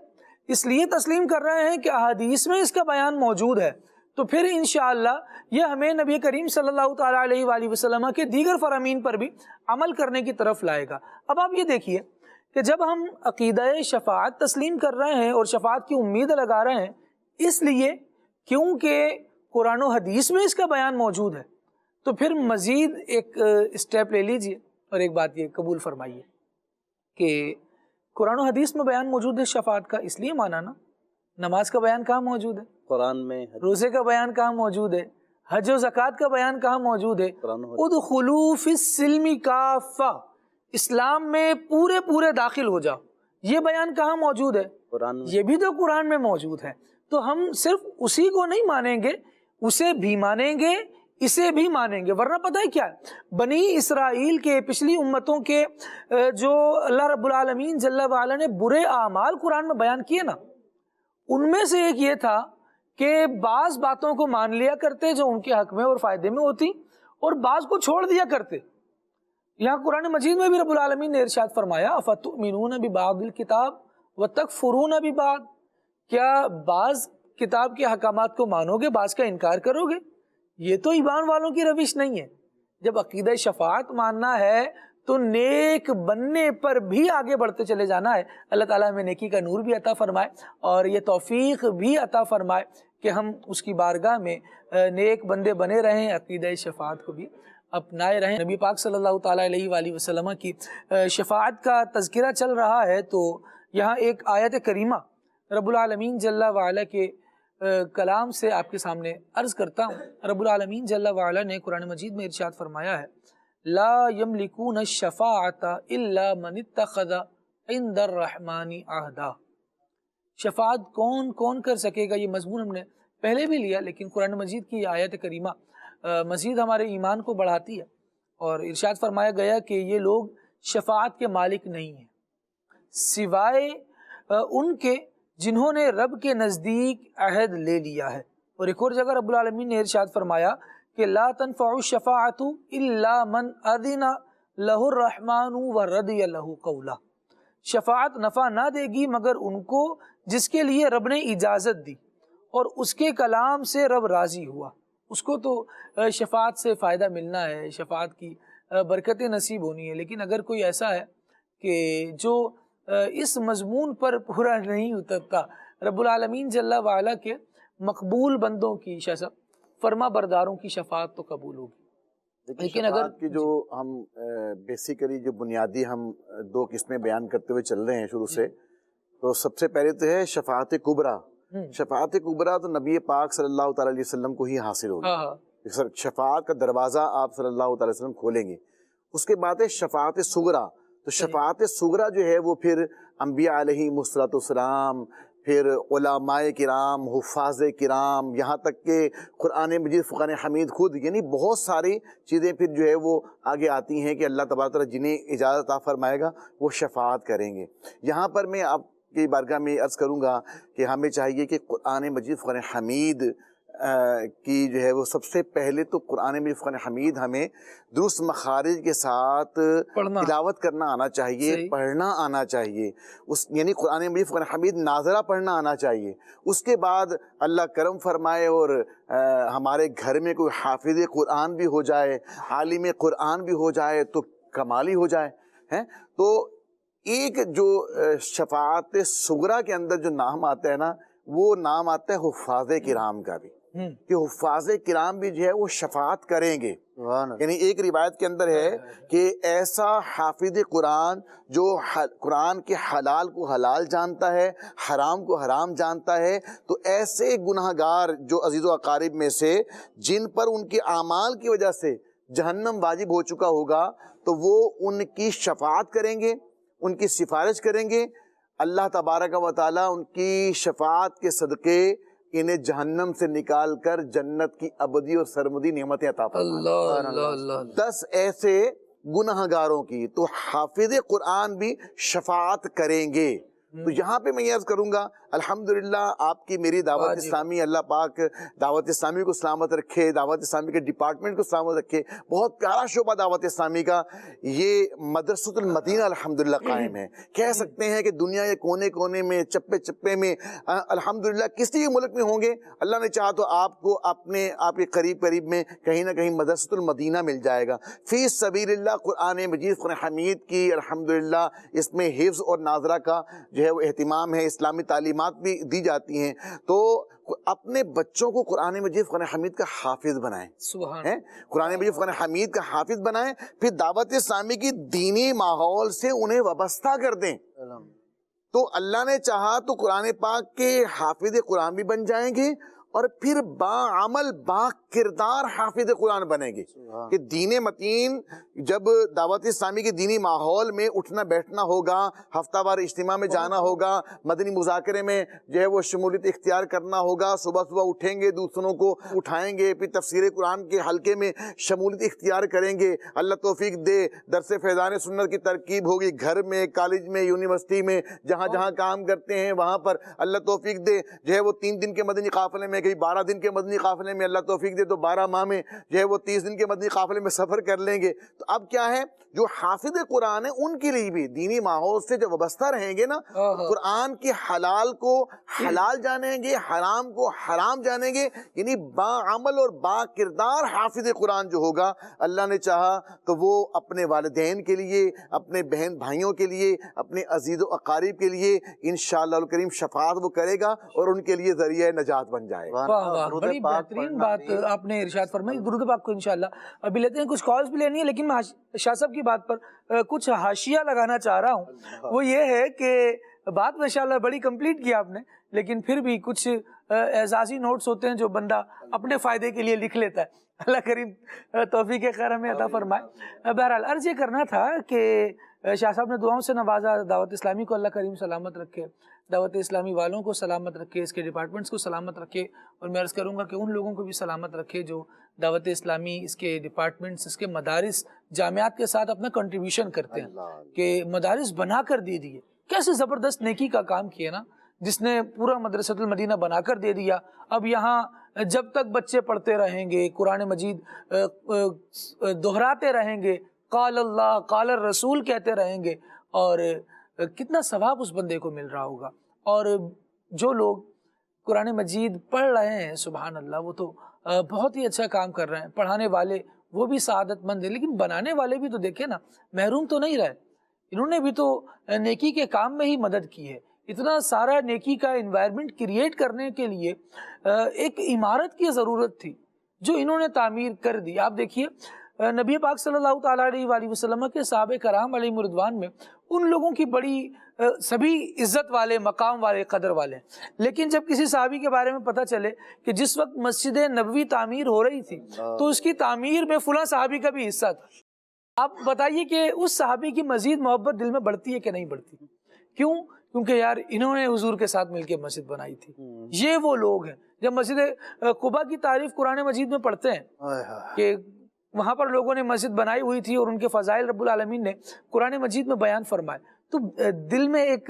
اس لیے تسلیم کر رہے ہیں کہ احادیث میں اس کا بیان موجود ہے، تو پھر انشاءاللہ یہ ہمیں نبی کریم صلی اللہ تعالیٰ علیہ وآلہ وسلم کے دیگر فرامین پر بھی عمل کرنے کی طرف لائے گا. اب آپ یہ دیکھیے کہ جب ہم عقیدہ شفاعت تسلیم کر رہے ہیں اور شفاعت کی امید لگا رہے ہیں اس لیے کیونکہ قرآن و حدیث میں اس کا بیان موجود ہے، تو پھر مزید ایک اسٹیپ لے لیجئے اور ایک بات یہ قبول فرمائیے کہ قرآن و حدیث میں بیان موجود ہے شفاعت کا، اس لیے مانا نا. نماز کا بیان کہاں موجود ہے؟ قرآن میں. روزے کا بیان کہاں موجود ہے؟ حج و زکوٰۃ کا بیان کہاں موجود ہے؟ ادخلوا فی السلم کافہ، اسلام میں پورے داخل ہو جاؤ، یہ بیان کہاں موجود ہے؟ قرآن. یہ بھی تو قرآن میں موجود ہے. تو ہم صرف اسی کو نہیں مانیں گے، اسے بھی مانیں گے، اسے بھی مانیں گے. ورنہ پتہ ہے کیا ہے، بنی اسرائیل کے پچھلی امتوں کے جو اللہ رب العالمین جل وعلا نے برے اعمال قرآن میں بیان کیے نا، ان میں سے ایک یہ تھا کہ بعض باتوں کو مان لیا کرتے جو ان کے حق میں اور فائدے میں ہوتی، اور بعض کو چھوڑ دیا کرتے. یہاں قرآن مجید میں بھی رب العالمین نے ارشاد فرمایا افتؤمنون ببعض الکتاب وتکفرون ببعض، کیا بعض کتاب کے احکامات کو مانو گے، بعض کا انکار کرو گے؟ یہ تو ایمان والوں کی روش نہیں ہے. جب عقیدہ شفاعت ماننا ہے تو نیک بننے پر بھی آگے بڑھتے چلے جانا ہے. اللہ تعالیٰ ہمیں نیکی کا نور بھی عطا فرمائے اور یہ توفیق بھی عطا فرمائے کہ ہم اس کی بارگاہ میں نیک بندے بنے رہیں، عقیدہ شفاعت کو بھی اپنائے رہیں. نبی پاک صلی اللہ تعالیٰ علیہ وآلہ وسلم کی شفاعت کا تذکرہ چل رہا ہے، تو یہاں ایک آیت کریمہ رب العالمین جل وعلا کے کلام سے آپ کے سامنے عرض کرتا ہوں. رب العالمین جل وعلا نے قرآن مجید میں ارشاد فرمایا ہے لا یملکون الشفاعۃ الا من اتخذ عند الرحمن عہدا. شفاعت کون کر سکے گا، یہ مضمون ہم نے پہلے بھی لیا، لیکن قرآن مجید کی آیت کریمہ مزید ہمارے ایمان کو بڑھاتی ہے. اور ارشاد فرمایا گیا کہ یہ لوگ شفاعت کے مالک نہیں ہیں سوائے ان کے جنہوں نے رب کے نزدیک عہد لے لیا ہے. اور ایک اور جگہ رب العالمین نے ارشاد فرمایا کہ لا تنفع الشفاعۃ الا من اذن له الرحمن ورضی له قولا. شفاعت نفع نہ دے گی مگر ان کو جس کے لیے رب نے اجازت دی اور اس کے کلام سے رب راضی ہوا. اس کو تو شفاعت سے فائدہ ملنا ہے، شفاعت کی برکتیں نصیب ہونی ہے. لیکن اگر کوئی ایسا ہے کہ جو اس مضمون پر پورا نہیں اترتا، رب العالمین جل وعلا کے مقبول بندوں کی فرما برداروں کی شفاعت تو قبول ہوگی. لیکن اگر کی جو ہم بیسیکلی جو بنیادی ہم دو قسمیں بیان کرتے ہوئے چل رہے ہیں شروع سے، تو سب سے پہلے تو ہے شفاعت کبریٰ. شفاعت کبریٰ تو نبی پاک صلی اللہ تعالیٰ علیہ وسلم کو ہی حاصل ہوگی. شفاعت کا دروازہ آپ صلی اللہ تعالیٰ علیہ وسلم کھولیں گے. اس کے بعد ہے شفاعت صغریٰ. تو شفاعت صغریٰ جو ہے وہ پھر انبیاء علیہ السلام، پھر علماء کرام، حفاظ کرام، یہاں تک کہ قرآن مجید فرقان حمید خود، یعنی بہت ساری چیزیں پھر جو ہے وہ آگے آتی ہیں کہ اللہ تبارک و تعالیٰ جنہیں اجازت عطا فرمائے گا وہ شفاعت کریں گے. یہاں پر میں آپ کی بارگاہ میں عرض کروں گا کہ ہمیں چاہیے کہ قرآن مجید فرقان حمید کی جو ہے وہ سب سے پہلے تو قرآن مجید فرقان حمید ہمیں درست مخارج کے ساتھ تلاوت کرنا آنا چاہیے، پڑھنا آنا چاہیے، یعنی قرآن مجید فرقان حمید ناظرہ پڑھنا آنا چاہیے۔ اس کے بعد اللہ کرم فرمائے اور ہمارے گھر میں کوئی حافظ قرآن بھی ہو جائے، عالم قرآن بھی ہو جائے تو کمال ہی ہو جائے ہیں۔ تو ایک جو شفاعت صغریٰ کے اندر جو نام آتا ہے نا، وہ نام آتا ہے حفاظ کرام کا بھی، کہ حفاظ کرام بھی جو ہے وہ شفاعت کریں گے۔ یعنی ایک روایت کے اندر ہے کہ ایسا حافظ قرآن جو قرآن کے حلال کو حلال جانتا ہے، حرام کو حرام جانتا ہے، تو ایسے گناہ گار جو عزیز و اقارب میں سے جن پر ان کے اعمال کی وجہ سے جہنم واجب ہو چکا ہوگا، تو وہ ان کی شفاعت کریں گے، ان کی سفارش کریں گے۔ اللہ تبارک و تعالیٰ ان کی شفاعت کے صدقے انہیں جہنم سے نکال کر جنت کی ابدی اور سرمدی نعمتیں عطا فرمائیں۔ 10 ایسے گناہ گاروں کی تو حافظ قرآن بھی شفاعت کریں گے۔ تو یہاں پہ میں یہ عرض کروں گا الحمدللہ آپ کی میری دعوت اسلامی، اللہ پاک دعوت اسلامی کو سلامت رکھے، دعوت اسلامی کے ڈپارٹمنٹ کو سلامت رکھے۔ بہت پیارا شعبہ دعوت اسلامی کا یہ مدرسۃ المدینہ الحمدللہ قائم ہے۔ کہہ سکتے ہیں کہ دنیا کے کونے کونے میں، چپے چپے میں الحمدللہ کسی بھی ملک میں ہوں گے، اللہ نے چاہا تو آپ کو آپ کے قریب قریب میں کہیں نہ کہیں مدرسۃ المدینہ مل جائے گا۔ فی سبیل اللہ قرآن مجید فرقان حمید کی الحمدللہ اس میں حفظ اور ناظرہ کا جو ہے وہ اہتمام ہے، اسلامی تعلیمات بھی دی جاتی ہیں۔ تو اپنے بچوں کو قرآن مجید فرقان حمید کا حافظ بنائیں، قرآن مجید فرقان حمید کا حافظ بنائیں، پھر دعوت اسلامی کی دینی ماحول سے انہیں وابستہ کر دیں۔ تو اللہ نے چاہا تو قرآن پاک کے حافظ قرآن بھی بن جائیں گے، اور پھر باعمل با کردار حافظ قرآن بنے گے کہ دین متین جب دعوت اسلامی کے دینی ماحول میں اٹھنا بیٹھنا ہوگا، ہفتہ وار اجتماع میں جانا ہوگا، مدنی مذاکرے میں جو ہے وہ شمولیت اختیار کرنا ہوگا، صبح صبح اٹھیں گے، دوسروں کو اٹھائیں گے، پھر تفسیر قرآن کے حلقے میں شمولیت اختیار کریں گے۔ اللہ توفیق دے درس فیضان سنت کی ترکیب ہوگی گھر میں، کالج میں، یونیورسٹی میں، جہاں جہاں کام کرتے ہیں وہاں پر اللہ توفیق دے جو ہے وہ 3 دن کے مدنی قافلے میں، کہیں 12 دن کے مدنی قافلے میں، اللہ توفیق دے تو 12 ماہ میں جو ہے وہ 30 دن کے مدنی قافلے میں سفر کر لیں گے۔ تو اب کیا ہے، جو حافظ قرآن ہے ان کے لیے بھی دینی ماحول سے جو وابستہ رہیں گے نا، قرآن کے حلال کو حلال جانیں گے، حرام کو حرام جانیں گے، یعنی باعمل اور با کردار حافظ قرآن جو ہوگا، اللہ نے چاہا تو وہ اپنے والدین کے لیے، اپنے بہن بھائیوں کے لیے، اپنے عزیز و اقارب کے لیے انشاءاللہ الکریم شفاعت وہ کرے گا اور ان کے لیے ذریعہ نجات بن جائے گا۔ واہ واہ، بڑی بہترین بات آپ نے ارشاد فرمائی۔ درود پاک کو انشاءاللہ ابھی لیتے ہیں، کچھ کالز بھی لینی ہے، لیکن میں شاہ صاحب کی بات پر کچھ حاشیہ لگانا چاہ رہا ہوں۔ وہ یہ ہے کہ بات ماشاءاللہ بڑی کمپلیٹ کی آپ نے، لیکن پھر بھی کچھ اعزازی نوٹس ہوتے ہیں جو بندہ اپنے فائدے کے لیے لکھ لیتا ہے۔ اللہ کریم توفیق خیر ہمیں عطا فرمائے۔ بہرحال عرض یہ کرنا تھا کہ شاہ صاحب نے دعاؤں سے نوازا، دعوت اسلامی کو اللہ کریم سلامت رکھے، دعوت اسلامی والوں کو سلامت رکھے، اس کے ڈپارٹمنٹس کو سلامت رکھے، اور میں عرض کروں گا کہ ان لوگوں کو بھی سلامت رکھے جو دعوت اسلامی، اس کے ڈپارٹمنٹس، اس کے مدارس، جامعات کے ساتھ اپنا کنٹریبیوشن کرتے ہیں کہ مدارس بنا کر دے دیے۔ کیسے زبردست نیکی کا کام کیا نا، جس نے پورا مدرسۃ المدینہ بنا کر دے دیا۔ اب یہاں جب تک بچے پڑھتے رہیں گے، قرآن مجید دہراتے رہیں گے، قال اللہ قال الرسول کہتے رہیں گے، اور کتنا ثواب اس بندے کو مل رہا ہوگا۔ اور جو لوگ قرآن مجید پڑھ رہے ہیں سبحان اللہ، وہ تو بہت ہی اچھا کام کر رہے ہیں۔ پڑھانے والے وہ بھی سعادت مند ہیں، لیکن بنانے والے بھی تو دیکھیں نا، محروم تو نہیں رہے، انہوں نے بھی تو نیکی کے کام میں ہی مدد کی ہے۔ اتنا سارا نیکی کا انوائرمنٹ کریٹ کرنے کے لیے ایک عمارت کی ضرورت تھی جو انہوں نے تعمیر کر دی۔ آپ دیکھیے نبی پاک صلی اللہ تعالیٰ علیہ وآلہ وسلم کے صحابہ کرام علیہم رضوان میں ان لوگوں کی بڑی سبھی عزت والے، مقام والے، قدر والے ہیں، لیکن جب کسی صحابی کے بارے میں پتہ چلے کہ جس وقت مسجد نبوی تعمیر ہو رہی تھی تو اس کی تعمیر میں فلاں صحابی کا بھی حصہ تھا، آپ بتائیے کہ اس صحابی کی مزید محبت دل میں بڑھتی ہے کہ نہیں بڑھتی؟ کیوں؟ کیونکہ یار انہوں نے حضور کے ساتھ مل کے مسجد بنائی تھی۔ یہ وہ لوگ ہیں جب مسجد قباء کی تعریف قرآن مجید میں پڑھتے ہیں کہ وہاں پر لوگوں نے مسجد بنائی ہوئی تھی اور ان کے فضائل رب العالمین نے قرآن مجید میں بیان فرمائے، تو دل میں ایک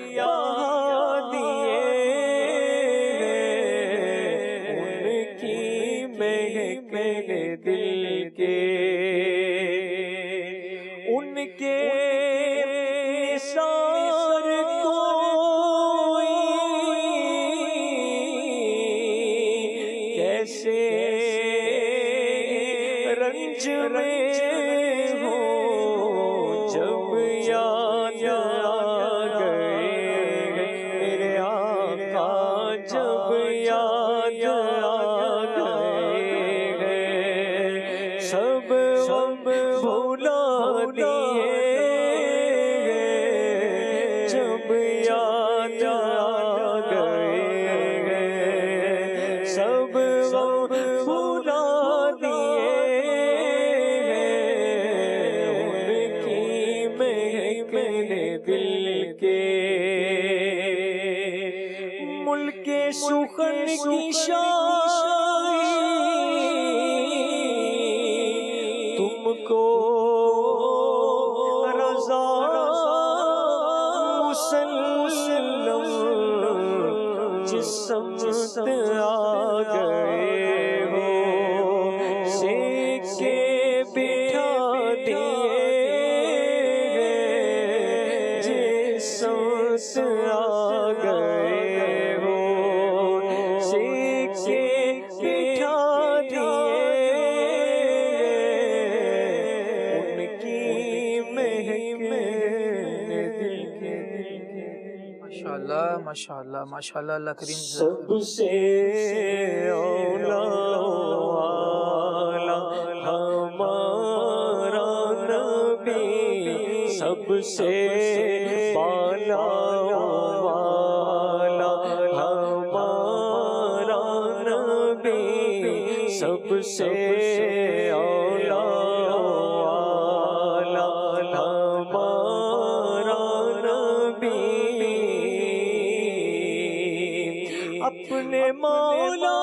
بہا دیے ان کی مہک میرے دل کے، ان کے نثار کوئی کیسے رنج میں ہو جب یاد آ گئے میرے آقا، جب یاد آ گئے سب بھلا دیے جب یاد آ گئے سب بھلا دل کے، ملک سخن کی شاہی تم کو رضا مسلم جس سمت آ گئے ہو سیک کے بٹھا دیے آ گئے ہو سیک کے بٹھا دیے ان کی مہک میرے دل کے۔ ماشاءاللہ ماشاءاللہ ماشاءاللہ، اللہ کریم سب سے اولا والا ہمارا نبی، سب سے بالا والا ہمارا نبی، سب سے اولا والا ہمارا نبی، اپنے مولا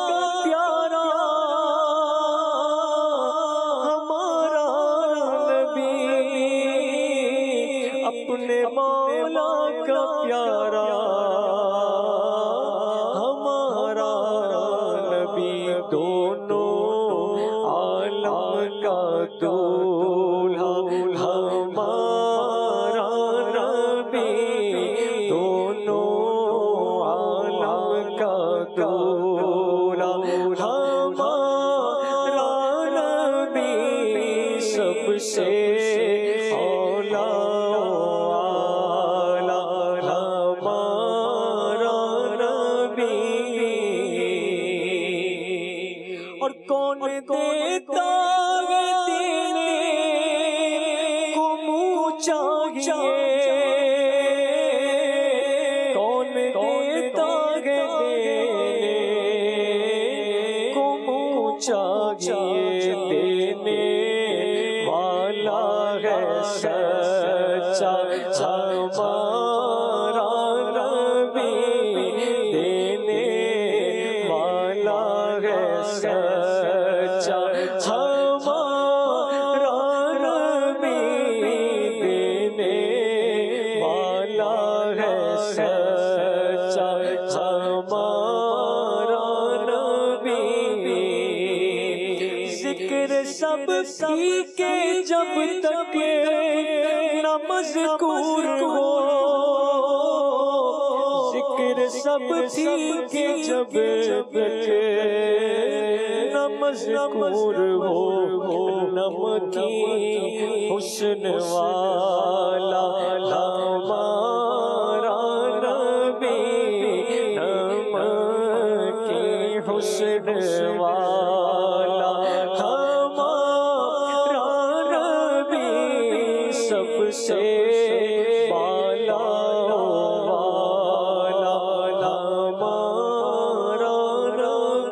کا پیارا ہمارا نبی، اپنے مولا کا پیارا ہمارا نبی، دونوں عالم کا دولہا ہمارا نبی، دونوں عالم کا دولہا ہمارا نبی، سب سے اولا ہمارا نبی، اور کون دیتا ہے دینے کو منہ چاہیے، کون دیتا ہے دینے کو منہ چاہیے، دینے والا ہے سچا ہمارا نبی، دینے والا ہے سچا ہمارا نبی، دینے والا ہے سچا ہمارا نبی، ذکر سب کی کے جب تک نہ مذکور ہو، ذکر سب کی کے جب تک نہ مذکور ہو، نم کی حسن والا ہمارا نبی، نم کی حسن والا ہمارا نبی، سب سے بالا والا ہمارا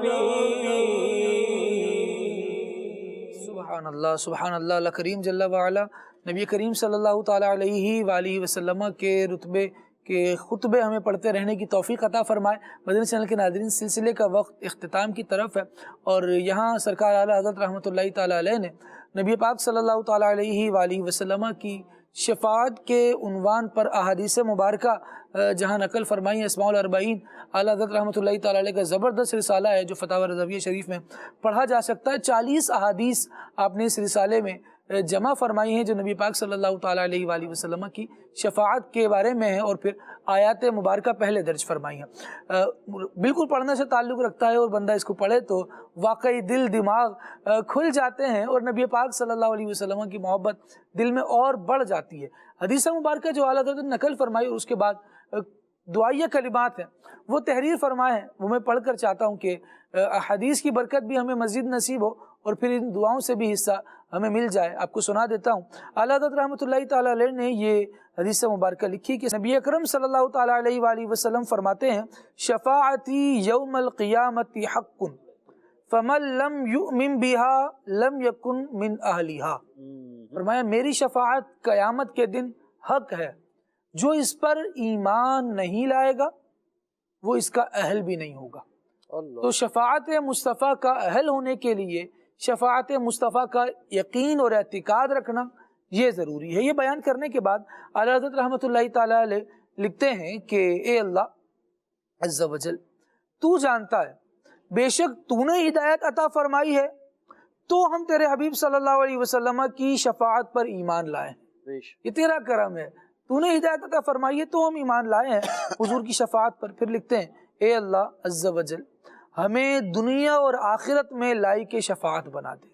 نبی۔ سبحان اللہ سبحان اللہ، اللہ کریم جل وعلا نبی کریم صلی اللہ تعالیٰ علیہ وآلہ وسلم کے رتبے کے خطبے ہمیں پڑھتے رہنے کی توفیق عطا فرمائے۔ مدنی چینل کے ناظرین، سلسلے کا وقت اختتام کی طرف ہے، اور یہاں سرکار اعلیٰ حضرت رحمۃ اللہ تعالیٰ علیہ نے نبی پاک صلی اللہ تعالیٰ علیہ وآلہ وسلم کی شفاعت کے عنوان پر احادیث مبارکہ جہاں نقل فرمائی ہیں اسماء الاربعین، اعلیٰ حضرت رحمۃ اللہ تعالیٰ علیہ کا زبردست رسالہ ہے جو فتاوی رضویہ شریف میں پڑھا جا سکتا ہے۔ 40 احادیث آپ نے اس رسالے میں جمع فرمائی ہیں جو نبی پاک صلی اللہ تعالیٰ علیہ وآلہ وسلم کی شفاعت کے بارے میں ہیں، اور پھر آیات مبارکہ پہلے درج فرمائی ہیں۔ بالکل پڑھنے سے تعلق رکھتا ہے، اور بندہ اس کو پڑھے تو واقعی دل دماغ کھل جاتے ہیں، اور نبی پاک صلی اللہ علیہ وسلم کی محبت دل میں اور بڑھ جاتی ہے۔ حدیث مبارکہ جو اعلیٰ حضرت نے نقل فرمائی اور اس کے بعد دعائیہ کلمات ہیں وہ تحریر فرمائے ہیں، وہ میں پڑھ کر چاہتا ہوں کہ حدیث کی برکت بھی ہمیں مزید نصیب ہو اور پھر ان دعاؤں سے بھی حصہ ہمیں مل جائے۔ آپ کو سنا دیتا ہوں۔ اعلیٰ حضرت رحمۃ اللہ تعالیٰ علیہ نے یہ حدیث مبارکہ لکھی کہ نبی اکرم صلی اللہ تعالیٰ علیہ وآلہ وسلم فرماتے ہیں شفاعتی یوم القیامت حق فمن لم یؤمن بها لم یکن من اہلها۔ فرمایا میری شفاعت قیامت کے دن حق ہے، جو اس پر ایمان نہیں لائے گا وہ اس کا اہل بھی نہیں ہوگا۔ تو شفاعت مصطفیٰ کا اہل ہونے کے لیے شفاعت مصطفیٰ کا یقین اور اعتقاد رکھنا یہ ضروری ہے۔ یہ بیان کرنے کے بعد اعلیٰ حضرت رحمۃ اللہ تعالیٰ علیہ لکھتے ہیں کہ اے اللہ عز و جل، تو جانتا ہے بے شک تو نے ہدایت عطا فرمائی ہے تو ہم تیرے حبیب صلی اللہ علیہ وسلم کی شفاعت پر ایمان لائے ہیں۔ یہ تیرا کرم ہے، تو نے ہدایت عطا فرمائی ہے تو ہم ایمان لائے ہیں حضور کی شفاعت پر۔ پھر لکھتے ہیں اے اللہ عز و جل، ہمیں دنیا اور آخرت میں لائق شفاعت بنا دے۔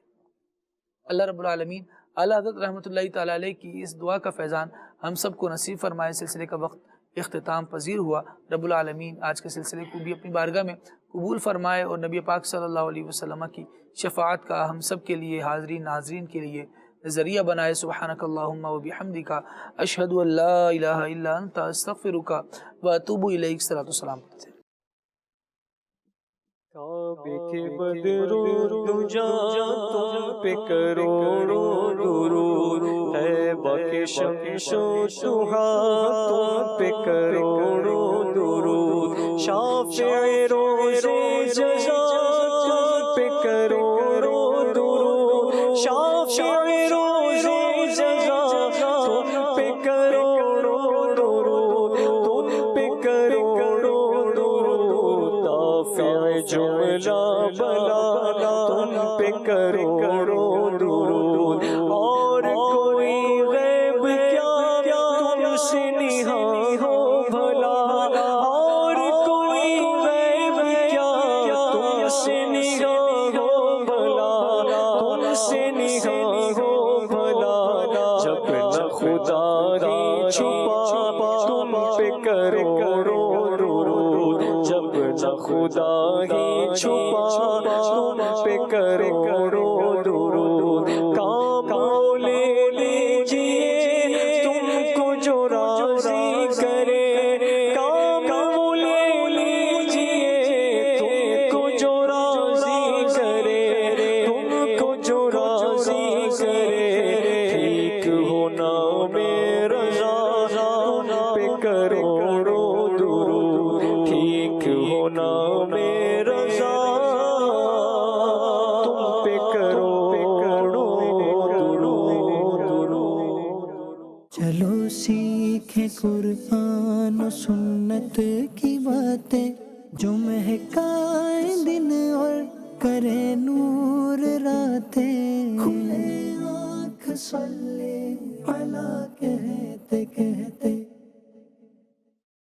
اللہ رب العالمین اعلیٰ حضرت رحمۃ اللہ تعالیٰ علیہ کی اس دعا کا فیضان ہم سب کو نصیب فرمائے۔ سلسلے کا وقت اختتام پذیر ہوا۔ رب العالمین آج کے سلسلے کو بھی اپنی بارگاہ میں قبول فرمائے اور نبی پاک صلی اللہ علیہ وسلم کی شفاعت کا ہم سب کے لیے حاضرین ناظرین کے لیے ذریعہ بنائے۔ سبحانک اللہم و بحمدک اشہد ان لا الہ الا انت استغفرک و اتوب الیک۔ صلاۃ والسلام۔ کعبے کے بدرو دجا تم پہ کروڑوں درود، طیبہ کے شمس و ضحا تم پہ کروڑوں درود، شافع روز جزا تم پہ کروڑوں درود، شافع روز جزا تم پہ کروڑوں درود، تم پہ کروڑوں درود، دافع جملہ بلا تم پہ کروڑوں درود، اور کوئی غیب کیا تم سے نہاں ہو بھلا، اور کوئی غیب کیا تم سے نہاں ہو بھلا، تم سے نہاں ہو بھلا، جب نہ خدا ہی چھپا تم پہ کروڑوں درود، جب نہ خدا ہی چھپا تم پہ کروڑوں درود، کام لے لیجیے تم کو جو راضی کرے، کام لے لیجیے تم کو جو راضی کرے، تم کو جو راضی کرے، ٹھیک ہونا میں رضا تم پہ کروڑوں درود، ٹھیک ہونا میں رضا تم پہ کروڑوں درود۔ چلو سیکھیں قرآن و سنت کی باتیں، جو مہکائیں دن اور کرے نور راتیں، کھلے آنکھ صلی علی